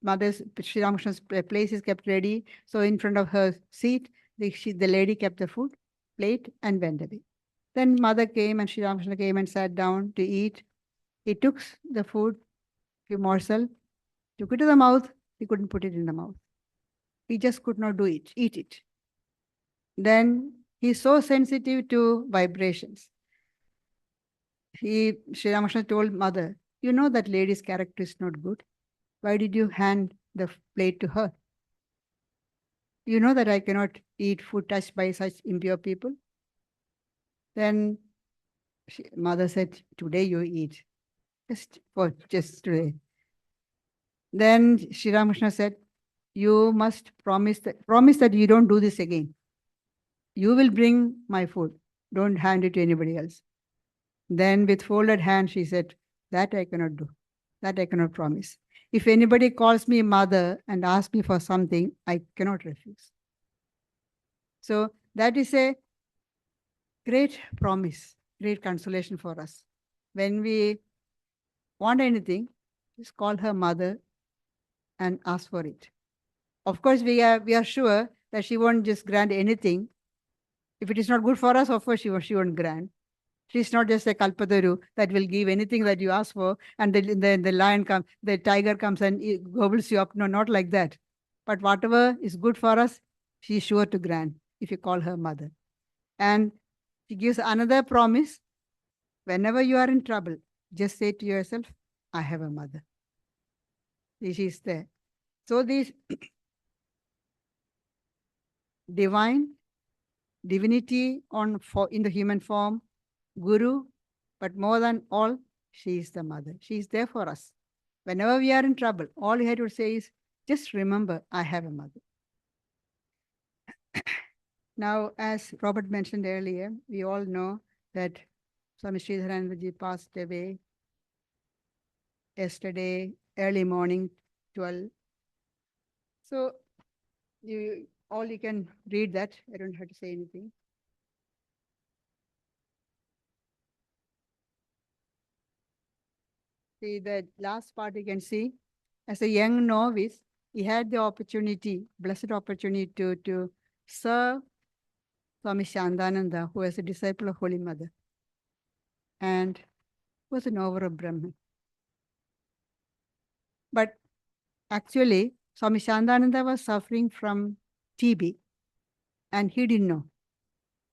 Mother's Sri Ramakrishna's place is kept ready. So in front of her seat, the lady kept the food, plate, and went away. Then Mother came and Sri Ramakrishna came and sat down to eat. He took the food, few morsel, took it to the mouth. He couldn't put it in the mouth. He just could not eat it. Then he's so sensitive to vibrations. Sri Ramakrishna told Mother, you know that lady's character is not good. Why did you hand the plate to her? You know that I cannot eat food touched by such impure people. Then Mother said, today you eat. Just today. Then Sri Ramakrishna said, you must promise that you don't do this again. You will bring my food. Don't hand it to anybody else. Then with folded hand, she said, that I cannot do. That I cannot promise. If anybody calls me mother and asks me for something, I cannot refuse. So that is a great promise, great consolation for us. When we want anything, just call her mother and ask for it. Of course, we are sure that she won't just grant anything. If it is not good for us, of course, she won't grant. She's not just a Kalpataru that will give anything that you ask for, and the lion comes, the tiger comes and gobbles you up. No, not like that. But whatever is good for us, she's sure to grant if you call her mother. And she gives another promise. Whenever you are in trouble, just say to yourself, I have a mother. She's there. So these divinity in the human form, Guru, but more than all, she is the mother. She is there for us. Whenever we are in trouble, all you have to say is, just remember, I have a mother. Now, as Robert mentioned earlier, we all know that Swami Sridharanandaji passed away yesterday, early morning, 12. So, you can read that. I don't have to say anything. See, the last part you can see, as a young novice, he had the opportunity, blessed opportunity to serve Swami Shandananda, who was a disciple of Holy Mother, and was an over of Brahman. But actually, Swami Shandananda was suffering from TB, and he didn't know.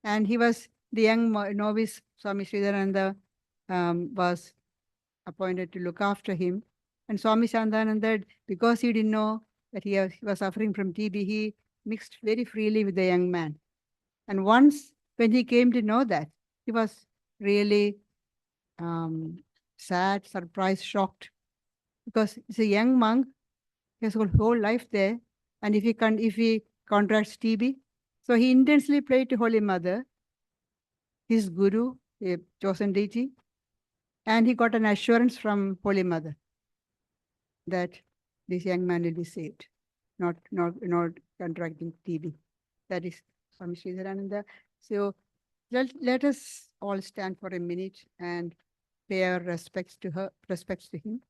And he was the young novice, Swami Sridharananda was appointed to look after him. And Swami Shandananda, because he didn't know that he was suffering from TB, he mixed very freely with the young man. And once, when he came to know that, he was really sad, surprised, shocked, because he's a young monk, he has a whole life there, and if he contracts TB, so he intensely prayed to Holy Mother, his guru, a chosen deity, and he got an assurance from Holy Mother that this young man will be saved, not contracting TB. That is Swami Sridharananda. So let us all stand for a minute and pay our respects to him.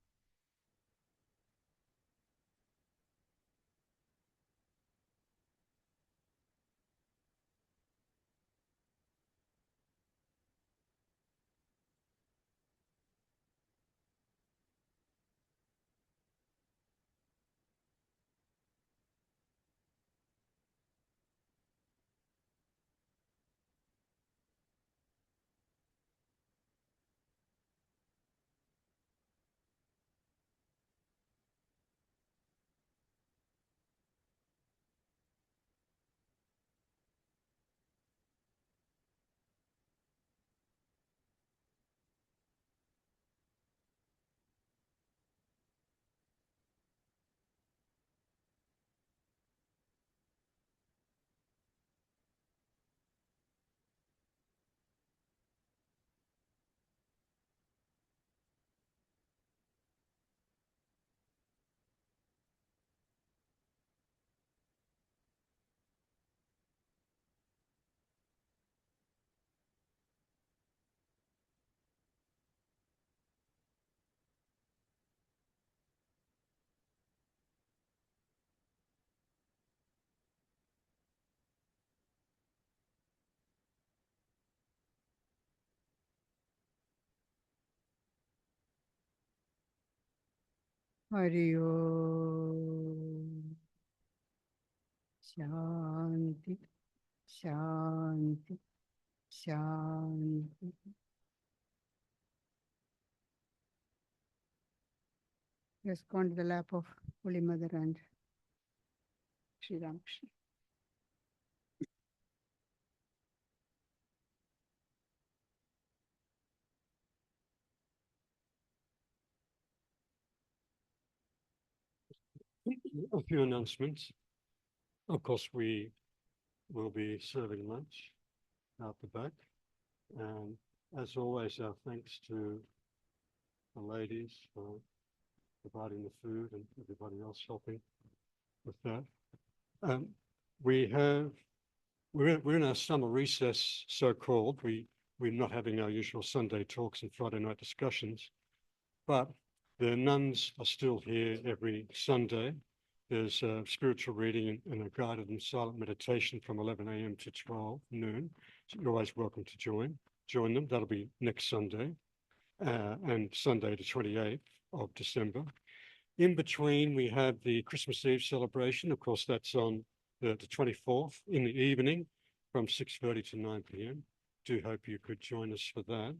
Hari Om. Shanti, Shanti, Shanti. Let's go on to the lap of Holy Mother and Sri Ramakrishna. a few announcements. Of course, we will be serving lunch out the back. And as always, our thanks to the ladies for providing the food and everybody else helping with that. We're in our summer recess, so-called. We're not having our usual Sunday talks and Friday night discussions, but the nuns are still here every Sunday. There's a spiritual reading and a guided and silent meditation from 11 a.m. to 12 noon. So you're always welcome to join them. That'll be next Sunday and Sunday the 28th of December. In between, we have the Christmas Eve celebration. Of course, that's on the 24th in the evening from 6:30 to 9 p.m. Do hope you could join us for that.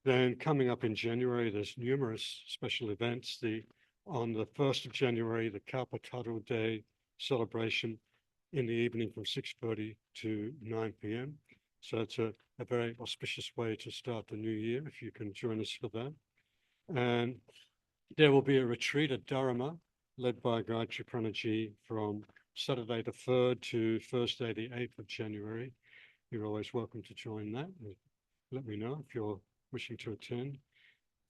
Then coming up in January, there's numerous special events. On the 1st of January, the Kaupataru Day celebration in the evening from 6:30 to 9 p.m. So it's a very auspicious way to start the new year, if you can join us for that. And there will be a retreat at Dharma led by GAYATRIPRANA from Saturday the 3rd to Thursday the 8th of January. You're always welcome to join that. Let me know if you're wishing to attend.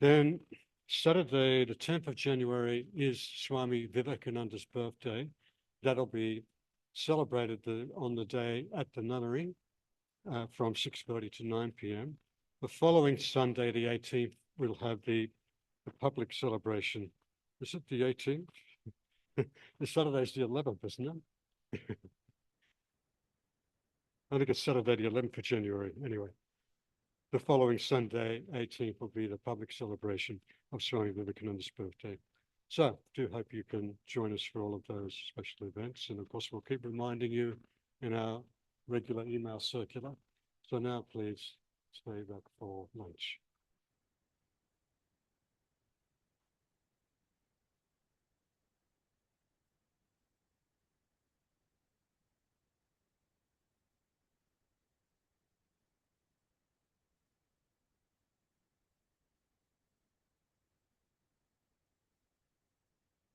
Then Saturday the 10th of January is Swami Vivekananda's birthday. That'll be celebrated on the day at the nunnery from 6:30 to 9 p.m. The following Sunday, the 18th, we'll have the public celebration. Is it the 18th? The Saturday's the 11th, isn't it? I think it's Saturday the 11th of January. Anyway, the following Sunday, 18th, will be the public celebration of Swami Vivekananda's birthday. So do hope you can join us for all of those special events. And of course, we'll keep reminding you in our regular email circular. So now please stay back for lunch.